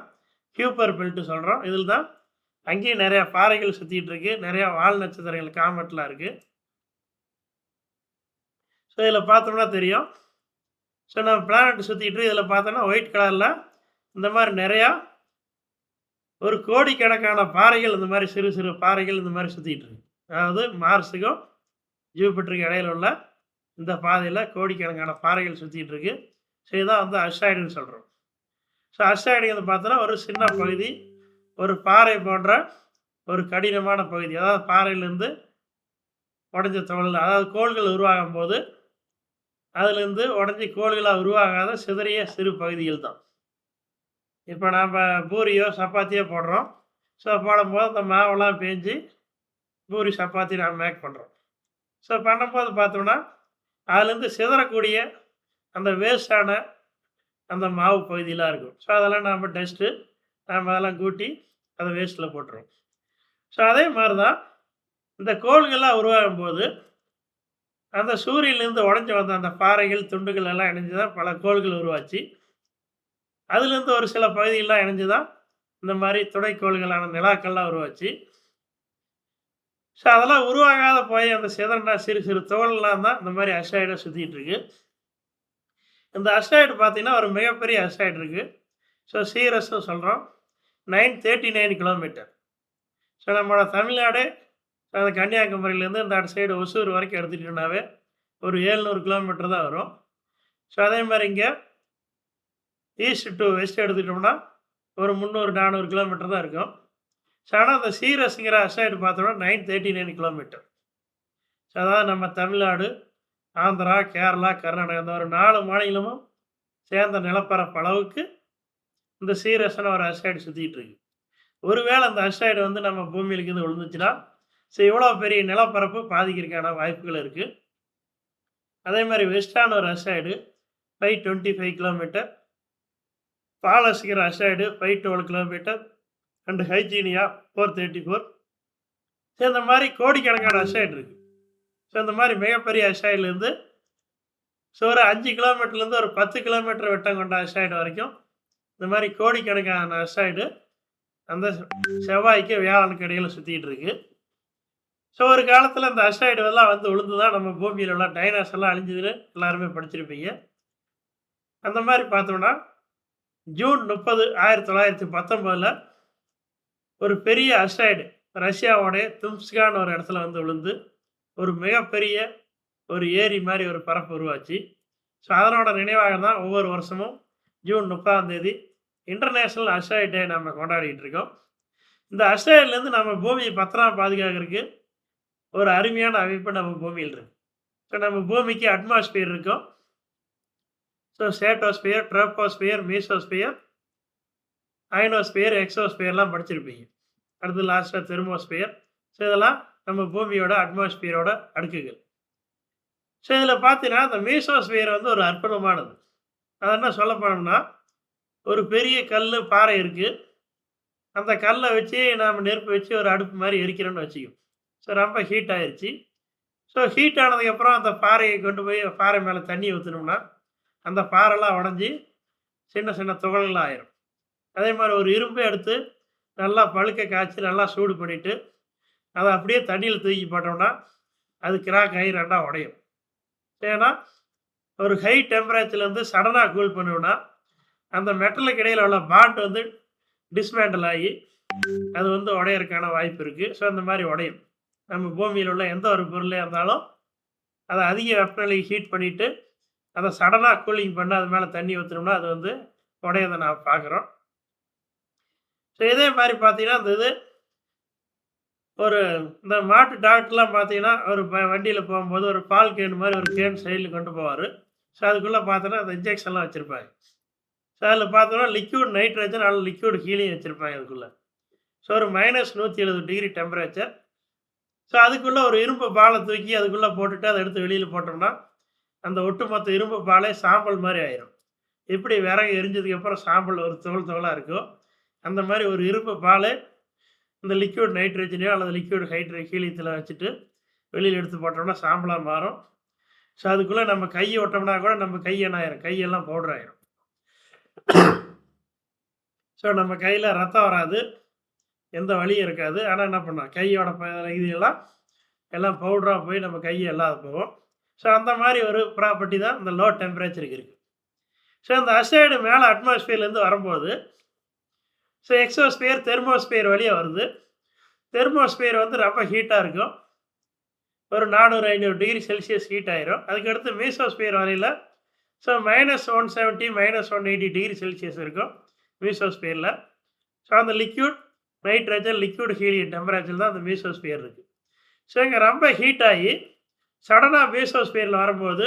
ஹியூப்பர் பெல்ட்டு சொல்கிறோம். இதில் தான் அங்கேயும் நிறையா பாறைகள் சுற்றிட்டு இருக்கு. நிறையா வால் நட்சத்திரங்கள், காமெட்லாம் இருக்குது. ஸோ இதில் பார்த்தோம்னா தெரியும். ஸோ நம்ம பிளானட் சுற்றிட்டு இதில் பார்த்தோன்னா ஒயிட் கலரில் இந்த மாதிரி நிறையா ஒரு கோடிக்கணக்கான பாறைகள், இந்த மாதிரி சிறு சிறு பாறைகள் இந்த மாதிரி சுற்றிட்டு இருக்கு. அதாவது மார்ஸுக்கும் ஜூபிட்டருக்கு இடையில் உள்ள இந்த பாதையில் கோடிக்கணக்கான பாறைகள் சுற்றிட்டு இருக்கு. ஸோ இதுதான் வந்து அஸ்ட்ராய்டுன்னு சொல்கிறோம். ஸோ அஸ்ட்ராய்டுங்கிறது பார்த்தோன்னா ஒரு சின்ன பகுதி, ஒரு பாறை போன்ற ஒரு கடினமான பகுதி. அதாவது பாறையிலேருந்து உடஞ்ச துகள், அதாவது கோள்கள் உருவாகும் போது அதுலேருந்து உடஞ்சி கோள்களாக உருவாகாத சிதறிய சிறு பகுதிகள் தான். இப்போ நாம் பூரியோ சப்பாத்தியோ போடுறோம். ஸோ போடும்போது அந்த மாவெல்லாம் பேஞ்சு பூரி சப்பாத்தி நாம் மேக் பண்ணுறோம். ஸோ பண்ணும்போது பார்த்தோம்னா அதுலேருந்து சிதறக்கூடிய அந்த வேஸ்டான அந்த மாவு பகுதியெலாம் இருக்கும். ஸோ அதெல்லாம் நாம் டஸ்ட்டு நாம் அதெல்லாம் கூட்டி அதை வேஸ்ட்டில் போட்டுருவோம். ஸோ அதே மாதிரி தான் இந்த கோள்கள்லாம் உருவாகும்போது அந்த சூரியன்லேருந்து உடைஞ்சு வந்த அந்த பாறைகள் துண்டுகள் எல்லாம் இணைஞ்சு தான் பல கோள்கள் உருவாச்சு. அதுலேருந்து ஒரு சில பகுதிகள்லாம் இணைஞ்சு தான் இந்த மாதிரி துணைக்கோள்களான நிலாக்கள்லாம் உருவாச்சு. ஸோ அதெல்லாம் உருவாகாத போய் அந்த சிதறன சிறு சிறு துகள்லாம் தான் இந்த மாதிரி அஸ்ட்ராய்டை சுற்றிட்டு இருக்கு. இந்த அஸ்ட்ராய்டு பார்த்தீங்கன்னா ஒரு மிகப்பெரிய அஸ்ட்ராய்டு இருக்குது. ஸோ சீரஸ்ன்னு சொல்கிறோம். 939 கிலோமீட்டர். ஸோ நம்மளோட தமிழ்நாடு அந்த கன்னியாகுமரியிலேருந்து இந்த சைடு ஒசூர் வரைக்கும் எடுத்துக்கிட்டோம்னாவே ஒரு 700 கிலோமீட்டர் தான் வரும். ஸோ அதே மாதிரி இங்கே ஈஸ்ட் டு வெஸ்ட் எடுத்துக்கிட்டோம்னா ஒரு 300-400 கிலோமீட்டர் தான் இருக்கும். ஸோ ஆனால் அந்த சீரஸ்ங்கிற அஸ்ட்ராய்டு பார்த்தோம்னா 939 கிலோமீட்டர். ஸோ அதாவது நம்ம தமிழ்நாடு, ஆந்திரா, கேரளா, கர்நாடகா இந்த ஒரு 4 மாநிலமும் சேர்ந்த நிலப்பரப்பு அளவுக்கு இந்த சீரஸ்னு ஒரு அஸ்ட்ராய்டு சுற்றிட்டு இருக்கு. ஒருவேளை அந்த அஸ்ட்ராய்டு வந்து நம்ம பூமியிலுக்கு இது விழுந்துச்சுன்னா ஸோ இவ்வளோ பெரிய நிலப்பரப்பு பாதிக்கிறதுக்கான வாய்ப்புகள் இருக்குது. அதே மாதிரி வெஸ்டான ஒரு அஸ்ட்ராய்டு 525 கிலோமீட்டர், பாலஸ்ங்கிற asteroid 512 kilometre and Hygiea 434. So இந்த மாதிரி கோடிக்கணக்கான அஸ்ட்ராய்டு இருக்குது. ஸோ இந்த மாதிரி மிகப்பெரிய அஸ்ட்ராய்டுலேருந்து ஸோ ஒரு 5 கிலோமீட்டர்லேருந்து ஒரு 10 கிலோமீட்டர் விட்டம் கொண்ட அஸ்ட்ராய்டு வரைக்கும் இந்த மாதிரி கோடிக்கணக்கான அஸ்ட்ராய்டு அந்த செவ்வாய்க்கு வியாழனுக்கு இடையில் சுற்றிட்டு இருக்கு. ஸோ ஒரு காலத்தில் இந்த அஸ்ட்ராய்டு எல்லாம் வந்து விழுந்து தான் நம்ம பூமியில் உள்ள டைனாஸ் எல்லாம் அழிஞ்சதுன்னு எல்லாருமே படிச்சிருப்பீங்க. அந்த மாதிரி பார்த்தோம்னா ஜூன் 30, 1919 ஒரு பெரிய அஸ்ட்ராய்டு ரஷ்யாவோடைய தும்ஸ்கான்னு ஒரு இடத்துல வந்து விழுந்து ஒரு மிகப்பெரிய ஒரு ஏரி மாதிரி ஒரு பரப்பு உருவாச்சு. ஸோ அதனோட நினைவாக தான் ஒவ்வொரு வருஷமும் ஜூன் 30 இன்டர்நேஷ்னல் அஸ்ட்ராய்டு டே நம்ம கொண்டாடிட்டு இருக்கோம். இந்த அஸ்ட்ராய்டுலேருந்து நம்ம பூமியை பத்திரமா பாதுகாக்கிறதுக்கு ஒரு அருமையான அமைப்பு நம்ம பூமியில் இருக்கு. ஸோ நம்ம பூமிக்கு அட்மாஸ்பியர் இருக்கும். So stratosphere, troposphere, mesosphere, ionosphere, எக்ஸோஸ்பியர்லாம் படிச்சிருப்பீங்க. அடுத்து லாஸ்ட்டாக தெர்மோஸ்பியர். ஸோ இதெல்லாம் நம்ம பூமியோட அட்மாஸ்பியரோட அடுக்குகள். ஸோ இதில் பார்த்தீங்கன்னா இந்த மீசோஸ்பியர் வந்து ஒரு அற்புதமானது. அது என்ன சொல்ல போனோம்னா ஒரு பெரிய கல் பாறை இருக்குது. அந்த கல்லை வச்சு நாம் நெருப்பு வச்சு ஒரு அடுப்பு மாதிரி எரிக்கிறோன்னு வச்சுக்கோம். ஸோ ரொம்ப ஹீட் ஆயிடுச்சு. ஸோ ஹீட் ஆனதுக்கப்புறம் அந்த பாறையை கொண்டு போய் பாறை மேலே தண்ணி ஊற்றினோம்னா அந்த பாறைலாம் உடஞ்சி சின்ன சின்ன துகள்கள் ஆயிரும். அதே மாதிரி ஒரு இரும்பை எடுத்து நல்லா பழுக்க காய்ச்சி நல்லா சூடு பண்ணிவிட்டு அதை அப்படியே தண்ணியில் தூக்கி போட்டோம்னா அது கிராக் ஆகி ரெண்டாக உடையும். ஏன்னா ஒரு ஹை டெம்பரேச்சர்லேருந்து சடனாக கூல் பண்ணோம்னா அந்த மெட்டலுக்கு இடையில் உள்ள பாண்ட் வந்து டிஸ்மேண்டில் ஆகி அது வந்து உடையறதுக்கான வாய்ப்பு இருக்குது. ஸோ அந்த மாதிரி உடையும். நம்ம பூமியில் உள்ள எந்த ஒரு பொருளே இருந்தாலும் அதை அதிக வெப்பநிலைக்கு ஹீட் பண்ணிவிட்டு அதை சடனாக கூலிங் பண்ண அது மேலே தண்ணி ஊற்றினோம்னா அது வந்து உடையதை நான் பார்க்குறோம். ஸோ இதே மாதிரி பார்த்தீங்கன்னா இந்த இது ஒரு இந்த மாட்டு டாக்டர்லாம் பார்த்தீங்கன்னா ஒரு வண்டியில் போகும்போது ஒரு பால் கேன் மாதிரி ஒரு கேன் சைடில் கொண்டு போவார். ஸோ அதுக்குள்ளே பார்த்தோன்னா அந்த இன்ஜெக்ஷன்லாம் வச்சுருப்பாங்க. ஸோ அதில் பார்த்தோன்னா லிக்யூட் நைட்ரஜன் அல்லது லிக்யூட் ஹீலியம் வச்சுருப்பாங்க அதுக்குள்ளே. ஸோ ஒரு -170 டிகிரி டெம்பரேச்சர். ஸோ அதுக்குள்ளே ஒரு இரும்பு பாலை தூக்கி அதுக்குள்ளே போட்டுட்டு அதை எடுத்து வெளியில் போட்டோம்னா அந்த ஒட்டுமொத்த இரும்பு பாலே சாம்பல் மாதிரி ஆயிரும். எப்படி விறகு எரிஞ்சதுக்கப்புறம் சாம்பல் ஒரு துகளாக இருக்கோ அந்த மாதிரி ஒரு இரும்பு பால் இந்த லிக்யூட் நைட்ரஜனையோ அல்லது லிக்யூட் ஹீலியத்தில் வச்சுட்டு வெளியில் எடுத்து போட்டோம்னா சாம்பலாக மாறும். ஸோ அதுக்குள்ளே நம்ம கையை விட்டோம்னா கூட நம்ம கை என்ன ஆயிரும், கையெல்லாம் பவுடர் ஆயிரும். ஸோ நம்ம கையில் ரத்தம் வராது, எந்த வலியும் இருக்காது. ஆனால் என்ன பண்ணோம், கையோட இதெல்லாம் எல்லாம் பவுடராக போய் நம்ம கையை இல்லாத போகும். ஸோ அந்த மாதிரி ஒரு ப்ராப்பர்ட்டி தான் இந்த லோ டெம்பரேச்சருக்கு இருக்குது. ஸோ இந்த அஸ்ட்ராய்டு மேலே அட்மாஸ்பியர்லேருந்து வரும்போது ஸோ எக்ஸோஸ்பியர், தெர்மோஸ்பியர் வழியாக வருது. தெர்மோஸ்பியர் வந்து ரொம்ப ஹீட்டாக இருக்கும். ஒரு 400-500 டிகிரி செல்சியஸ் ஹீட் ஆயிரும். அதுக்கடுத்து மீசோஸ்பியர் வரையில் ஸோ -170 -180 டிகிரி செல்சியஸ் இருக்கும் மீசோஸ்பியரில். ஸோ அந்த liquid nitrogen, liquid helium temperature தான் அந்த மீசோஸ்பியர் இருக்குது. ஸோ இங்கே ரொம்ப ஹீட் ஆகி சடனாக மீசோஸ்பியரில் வரும்போது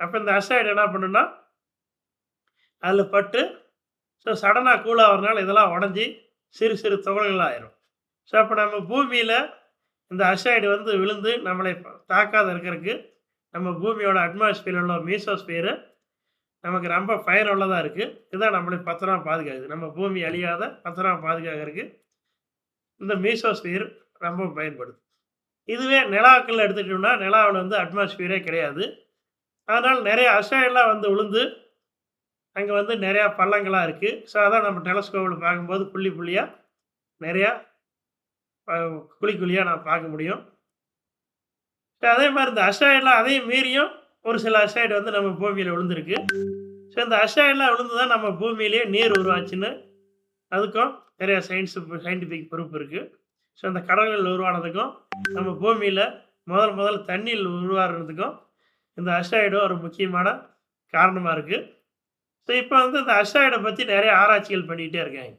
அப்போ இந்த அஸ்ட்ராய்டு என்ன பண்ணுன்னா அதில் பட்டு ஸோ சடனாக கூல் ஆகிறதுனால இதெல்லாம் உடஞ்சி சிறு சிறு துகள்கள் ஆயிரும். ஸோ அப்போ நம்ம பூமியில் இந்த அஸ்டாய்டு வந்து விழுந்து நம்மளை தாக்காத இருக்கிறதுக்கு நம்ம பூமியோட அட்மாஸ்பியரில் உள்ள மீசோஸ்பியரு நமக்கு ரொம்ப பயனுள்ளதாக இருக்குது. இதுதான் நம்மளை பத்திரமா பாதுகாக்குது. நம்ம பூமி அழியாத பத்திரமா பாதுகாக்கிறதுக்கு இந்த மீசோஸ்பியர் ரொம்ப பயன்படுது. இதுவே நிலாக்கள் எடுத்துக்கிட்டோம்னா நிலாவில் வந்து அட்மாஸ்பியரே கிடையாது. அதனால் நிறைய அஸ்டாய்டெலாம் வந்து விழுந்து அங்கே வந்து நிறையா பள்ளங்களாக இருக்குது. ஸோ அதான் நம்ம டெலஸ்கோப்பில் பார்க்கும்போது புள்ளி புள்ளியாக நிறையா குழி குழியாக நான் பார்க்க முடியும். ஸோ அதே மாதிரி இந்த அஸ்டாய்டெலாம் அதையும் மீறியும் ஒரு சில அஸ்டாய்டு வந்து நம்ம பூமியில் விழுந்திருக்கு. ஸோ இந்த அஸ்டாய்டெலாம் விழுந்து தான் நம்ம பூமியிலேயே நீர் உருவாச்சுன்னு அதுக்கும் நிறையா சயின்டிஃபிக் ப்ரூஃப் இருக்குது. ஸோ அந்த கடல்கள் உருவானதுக்கும் நம்ம பூமியில் முதல்ல தண்ணீர் உருவாகிறதுக்கும் இந்த அஸ்டாய்டு ஒரு முக்கியமான காரணமாக இருக்குது. ஸோ இப்போ வந்து இந்த அஸ்டாய்டை பற்றி நிறைய ஆராய்ச்சிகள் பண்ணிக்கிட்டே இருக்காங்க.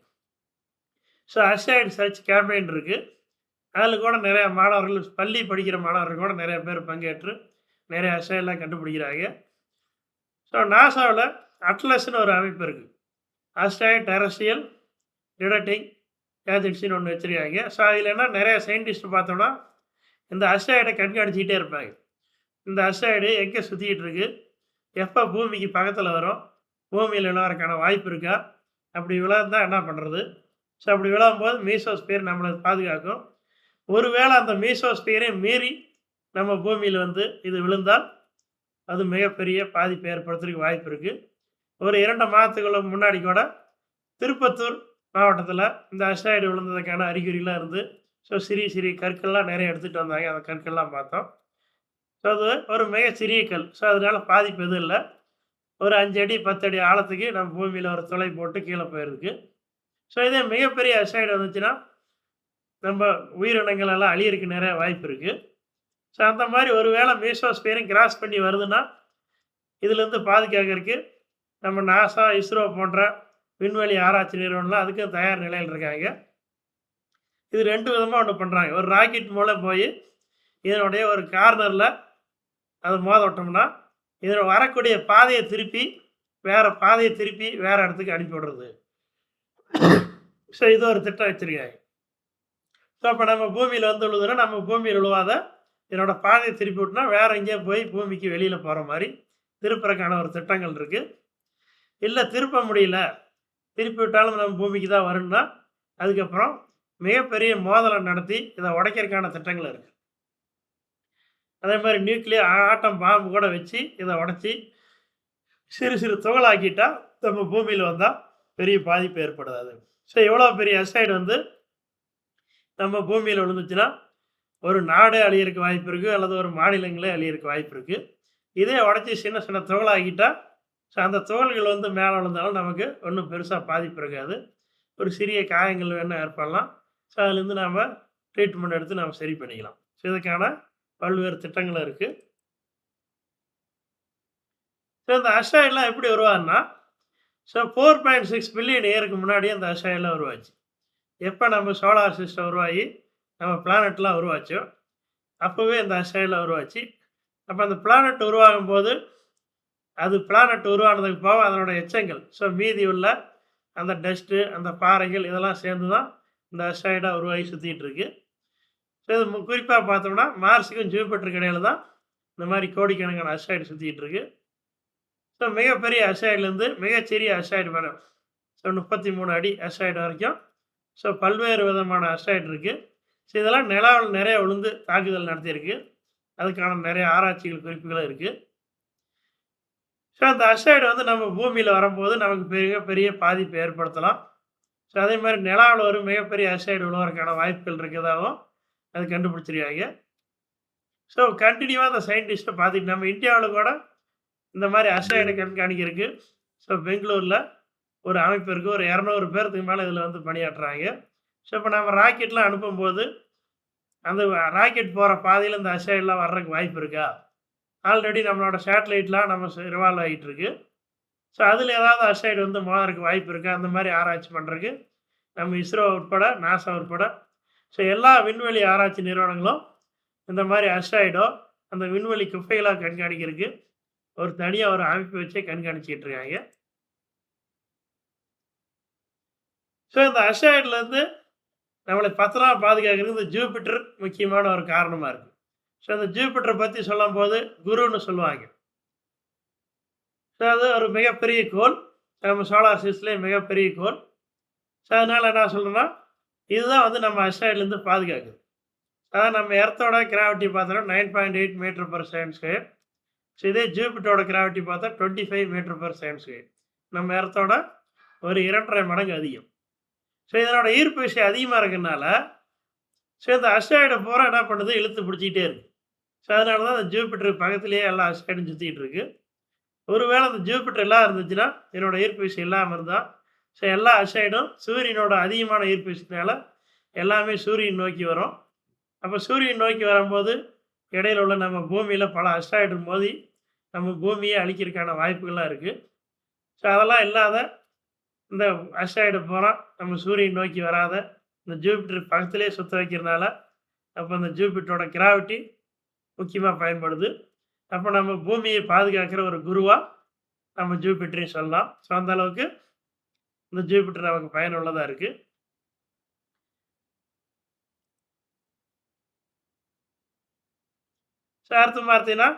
ஸோ அஸ்டாய்டு சர்ச் கேம்பெயின் இருக்குது. அதில் கூட நிறையா மாணவர்கள் பள்ளி படிக்கிற மாணவர்கள் கூட நிறைய பேர் பங்கேற்று நிறைய அஸ்டாய்டெலாம் கண்டுபிடிக்கிறாங்க. ஸோ நாசாவில் அட்லஸ்ன்னு ஒரு அமைப்பு இருக்குது. அஸ்டாய்டு டெரஸ்ட்ரியல் டிடெக்டிங் ஏஜென்சின்னு ஒன்று வச்சுருக்காங்க. ஸோ அதில் என்ன நிறைய சயின்டிஸ்ட் பார்த்தோம்னா இந்த அஸ்டாய்டை கண்காணிச்சிக்கிட்டே இருப்பாங்க. இந்த அஸ்டாய்டு எங்கே சுற்றிக்கிட்டு இருக்குது, எப்போ பூமிக்கு பக்கத்தில் வரும், பூமியில் விழறதுக்கான வாய்ப்பு இருக்கா, அப்படி விழாந்தால் என்ன பண்ணுறது. ஸோ அப்படி விழாம்போது மீசோஸ்பியர் நம்மளை பாதுகாக்கும். ஒருவேளை அந்த மீசோஸ்பியரை மீறி நம்ம பூமியில் வந்து இது விழுந்தால் அது மிகப்பெரிய பாதிப்பை ஏற்படுத்துறதுக்கு வாய்ப்பு இருக்குது. ஒரு 2 மாதத்துக்குள்ள முன்னாடி கூட திருப்பத்தூர் மாவட்டத்தில் இந்த அஸ்டாய்டு விழுந்ததுக்கான அறிகுறிலாம் இருந்து ஸோ சிறிய கற்கள்லாம் நிறைய எடுத்துகிட்டு வந்தாங்க. அந்த கற்கள்லாம் பார்த்தோம். ஸோ அது ஒரு மிக சிறிய கல். ஸோ அதனால் பாதிப்பு எதுவும் இல்லை. ஒரு 5 அடி 10 அடி ஆழத்துக்கு நம்ம பூமியில் ஒரு துளை போட்டு கீழே போயிருக்கு. ஸோ இதே மிகப்பெரிய அஸ்டாய்டு வந்துச்சுன்னா நம்ம உயிரினங்கள் எல்லாம் அழியறதுக்கு நிறைய வாய்ப்பு இருக்குது. ஸோ அந்த மாதிரி ஒரு வேளை மீசோஸ்பியரையும் கிராஸ் பண்ணி வருதுன்னா இதுலேருந்து பாதுகாக்கிறதுக்கு நம்ம நாசா, இஸ்ரோ போன்ற விண்வெளி ஆராய்ச்சி நிறுவனம்லாம் அதுக்கும் தயார் நிலையில் இருக்காங்க. இது 2 விதமாக ஒன்று பண்ணுறாங்க. ஒரு ராக்கெட் மூலம் போய் இதனுடைய ஒரு கார்னரில் அது விட்டோம்னா இதில் வரக்கூடிய பாதையை திருப்பி வேறு இடத்துக்கு அனுப்பி விடுறது. ஸோ இது ஒரு திட்டம் வச்சுருக்காங்க. ஸோ அப்போ நம்ம பூமியில் வந்து விழுதுன்னா நம்ம பூமியில் விழுவாத இதனோட பாதையை திருப்பி விட்டுனா வேறு எங்கேயோ போய் பூமிக்கு வெளியில் போகிற மாதிரி திருப்புறக்கான ஒரு திட்டங்கள் இருக்குது. இல்லை திருப்ப முடியல, திருப்பி விட்டாலும் நம்ம பூமிக்கு தான் வரும்னா அதுக்கப்புறம் மிகப்பெரிய மோதலை நடத்தி இதை உடைக்கிறதுக்கான திட்டங்கள் இருக்குது. அதே மாதிரி நியூக்ளியர் ஆட்டம் பாம்பு கூட வச்சு இதை உடச்சி சிறு துகளாக்கிட்டால் நம்ம பூமியில் வந்தால் பெரிய பாதிப்பு ஏற்படாது. ஸோ எவ்வளோ பெரிய அஸ்டாய்டு வந்து நம்ம பூமியில் விழுந்துச்சுன்னா ஒரு நாடே அழியறதுக்கு வாய்ப்பு இருக்குது, அல்லது ஒரு மாநிலங்களே அழியறதுக்கு வாய்ப்பு இருக்குது. இதே உடச்சி சின்ன துகளாகிட்டால் ஸோ அந்த துகள்கள் வந்து மேலே விழுந்தாலும் நமக்கு ஒன்றும் பெருசாக பாதிப்பு இருக்காது. ஒரு சிறிய காயங்கள் வேணால் ஏற்படலாம். ஸோ அதுலேருந்து நாம் ட்ரீட்மெண்ட் எடுத்து நம்ம சரி பண்ணிக்கலாம். ஸோ இதுக்கான பல்வேறு திட்டங்களும் இருக்குது. ஸோ இந்த அஸ்டாய்டெலாம் எப்படி உருவாகுன்னா ஸோ 4.6 பில்லியன் இயருக்கு முன்னாடி அந்த அஸ்டாய்டெலாம் உருவாச்சு. எப்போ நம்ம சோலார் சிஸ்டம் உருவாகி நம்ம பிளானட்லாம் உருவாச்சோ அப்போவே இந்த அஸ்டாய்டெலாம் உருவாச்சு. அப்போ அந்த பிளானட் உருவாகும் போது அது பிளானட் உருவானதுக்கு போக அதனோட எச்சங்கள் ஸோ மீதி உள்ள அந்த டஸ்ட்டு, அந்த பாறைகள் இதெல்லாம் சேர்ந்து தான் இந்த அஸ்டாய்டாக உருவாகி சுற்றிட்டு இருக்கு. ஸோ இது குறிப்பாக பார்த்தோம்னா மார்ஸுக்கும் ஜூபிட்டருக்கு இடையில தான் இந்த மாதிரி கோடிக்கணக்கான அஸ்டாய்டு சுற்றிக்கிட்டு இருக்கு. ஸோ மிகப்பெரிய அஸ்டாய்டுலேருந்து மிகச்சிறிய அஸ்டாய்டு மேலே ஸோ 33 அடி அஸ்டாய்டு வரைக்கும் ஸோ பல்வேறு விதமான அஸ்டாய்டு இருக்குது. ஸோ இதெல்லாம் நிலாவில் நிறைய விழுந்து தாக்குதல் நடத்தியிருக்கு. அதுக்கான நிறைய ஆராய்ச்சிகள் குறிப்புகளும் இருக்குது. ஸோ அந்த அஸ்டாய்டு வந்து நம்ம பூமியில் வரும்போது நமக்கு மிகப்பெரிய பாதிப்பை ஏற்படுத்தலாம். ஸோ அதே மாதிரி நிலாவில் ஒரு மிகப்பெரிய அஸ்டாய்டு விழுவதற்கான வாய்ப்புகள் இருக்கிறதாகவும் அது கண்டுபிடிச்சிருக்காங்க. ஸோ கண்டினியூவாக அந்த சயின்டிஸ்ட்டை பார்த்துட்டு நம்ம இந்தியாவில் கூட இந்த மாதிரி அஸ்டாய்டை கண்காணிக்கிறதுக்கு ஸோ பெங்களூரில் ஒரு அமைப்பு இருக்குது. ஒரு 200 பேருக்கு மேலே இதில் வந்து பணியாற்றுறாங்க. ஸோ இப்போ நம்ம ராக்கெட்லாம் அனுப்பும்போது அந்த ராக்கெட் போகிற பாதையில் இந்த அஸ்டாய்டெலாம் வர்றதுக்கு வாய்ப்பு இருக்கா? ஆல்ரெடி நம்மளோட சேட்டலைட்லாம் நம்ம ரிவால்வ் ஆகிட்டு இருக்கு. ஸோ அதில் ஏதாவது அஸ்டாய்டு வந்து மோதறதுக்கு வாய்ப்பு இருக்கா? அந்த மாதிரி ஆராய்ச்சி பண்ணுறதுக்கு நம்ம இஸ்ரோ உட்பட, நாசா உட்பட ஸோ எல்லா விண்வெளி ஆராய்ச்சி நிறுவனங்களும் இந்த மாதிரி அஸ்டாய்டோ அந்த விண்வெளி குப்பைகளாக கண்காணிக்கிறதுக்கு ஒரு தனியாக ஒரு அமைப்பு வச்சே கண்காணிச்சிக்கிட்டு இருக்காங்க. ஸோ இந்த அஸ்ட்ராய்ட்லேருந்து நம்மளை பத்திரமா பாதுகாக்கிறது இந்த ஜூபிட்டர் முக்கியமான ஒரு காரணமாக இருக்குது. ஸோ இந்த ஜூபிட்டரை பற்றி சொல்லும்போது குருன்னு சொல்லுவாங்க. ஸோ அது ஒரு மிகப்பெரிய கோள், நம்ம சோலார் சிஸ்டம்லேயே மிகப்பெரிய கோள். ஸோ அதனால் என்ன சொல்கிறேன்னா, இதுதான் வந்து நம்ம அஸ்ட்ராய்ட்லேருந்து பாதுகாக்குது. அதான் நம்ம எர்த்தோட கிராவிட்டி பார்த்தோன்னா 9.8 மீட்டர்/செகண்ட்². ஸோ இதே ஜூபிட்டரோட கிராவிட்டி பார்த்தா 25 மீட்டர்/செகண்ட்². நம்ம எர்த்தோட ஒரு 2.5 மடங்கு அதிகம். ஸோ இதனோட ஈர்ப்பு விசை அதிகமாக இருக்கிறதுனால, ஸோ இந்த அஸ்ட்ராய்டை பூரா என்ன பண்ணுது, இழுத்து பிடிச்சிக்கிட்டே இருக்குது. ஸோ அதனால தான் அந்த ஜூபிட்டருக்கு பக்கத்துலேயே எல்லா அஸ்ட்ராய்டும் சுற்றிக்கிட்டு இருக்குது. ஒருவேளை அந்த ஜூபிட்டர் எல்லாம் இருந்துச்சுன்னா, இதனோட ஈர்ப்பு விசை இல்லாமல் இருந்தால், ஸோ எல்லா அஸ்ட்ராய்டும் சூரியனோட அதிகமான ஈர்ப்பு விசைனால எல்லாமே சூரியன் நோக்கி வரும். அப்போ சூரியன் நோக்கி வரும்போது இடையில உள்ள நம்ம பூமியில் பல அஸ்ட்ராய்டு மோதி நம்ம பூமியை அழிக்கிறதுக்கான வாய்ப்புகள்லாம் இருக்குது. ஸோ அதெல்லாம் இல்லாத இந்த அஸ்ட்ராய்டு பூரா நம்ம சூரியன் நோக்கி வராத இந்த ஜூபிட்டர் பக்கத்திலே சுற்ற வைக்கிறதுனால, அப்போ அந்த ஜூபிட்டரோட கிராவிட்டி முக்கியமாக பயன்படுது. அப்போ நம்ம பூமியை பாதுகாக்கிற ஒரு குருவாக நம்ம ஜூபிட்டரையும் சொல்லலாம். ஸோ அந்த அளவுக்கு இந்த ஜூபிட்டர் நமக்கு பயனுள்ளதாக இருக்குது. ஸோ அடுத்து பார்த்தீங்கன்னா,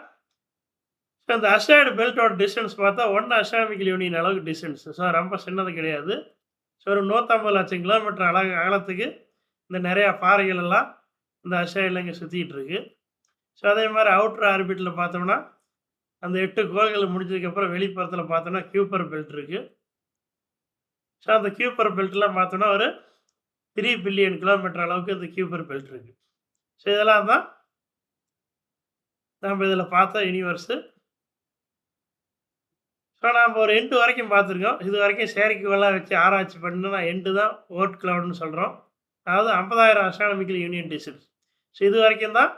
ஸோ இந்த அஸ்ட்ராய்டு பெல்ட்டோட டிஸ்டன்ஸ் பார்த்தா 1 அஸ்ட்ரானமிக்கல் யூனியன் அளவுக்கு டிஸ்டன்ஸ். ஸோ ரொம்ப சின்னது கிடையாது. ஸோ ஒரு 150 லட்சம் கிலோமீட்டர் அகலத்துக்கு இந்த நிறையா பாறைகள் எல்லாம் இந்த அஸ்ட்ராய்டில் இங்கே சுற்றிக்கிட்டு இருக்கு. ஸோ அதே மாதிரி அவுட்டர் ஆர்பிட்டில் பார்த்தோம்னா, அந்த 8 கோள்கள் முடிஞ்சதுக்கப்புறம் வெளிப்புறத்தில் பார்த்தோம்னா கியூப்பர் பெல்ட் இருக்குது. ஸோ அந்த கியூப்பர் பெல்ட்லாம் பார்த்தோம்னா ஒரு 3 பில்லியன் கிலோமீட்டர் அளவுக்கு இந்த கியூப்பர் பெல்ட் இருக்குது. ஸோ இதெல்லாம் தான் நம்ம இதில் பார்த்த யூனிவர்ஸு. ஸோ நாம் ஒரு எண்டு வரைக்கும் பார்த்துருக்கோம். இது வரைக்கும் செயற்கைக்கோளாக வச்சு ஆராய்ச்சி பண்ணா எண்டு தான் ஓட் கிளவுட்னு சொல்கிறோம். அதாவது 50,000 அஸ்ட்ரானமிக்கல் யூனியன் டிஸ்டன்ஸ். ஸோ இது வரைக்கும் தான்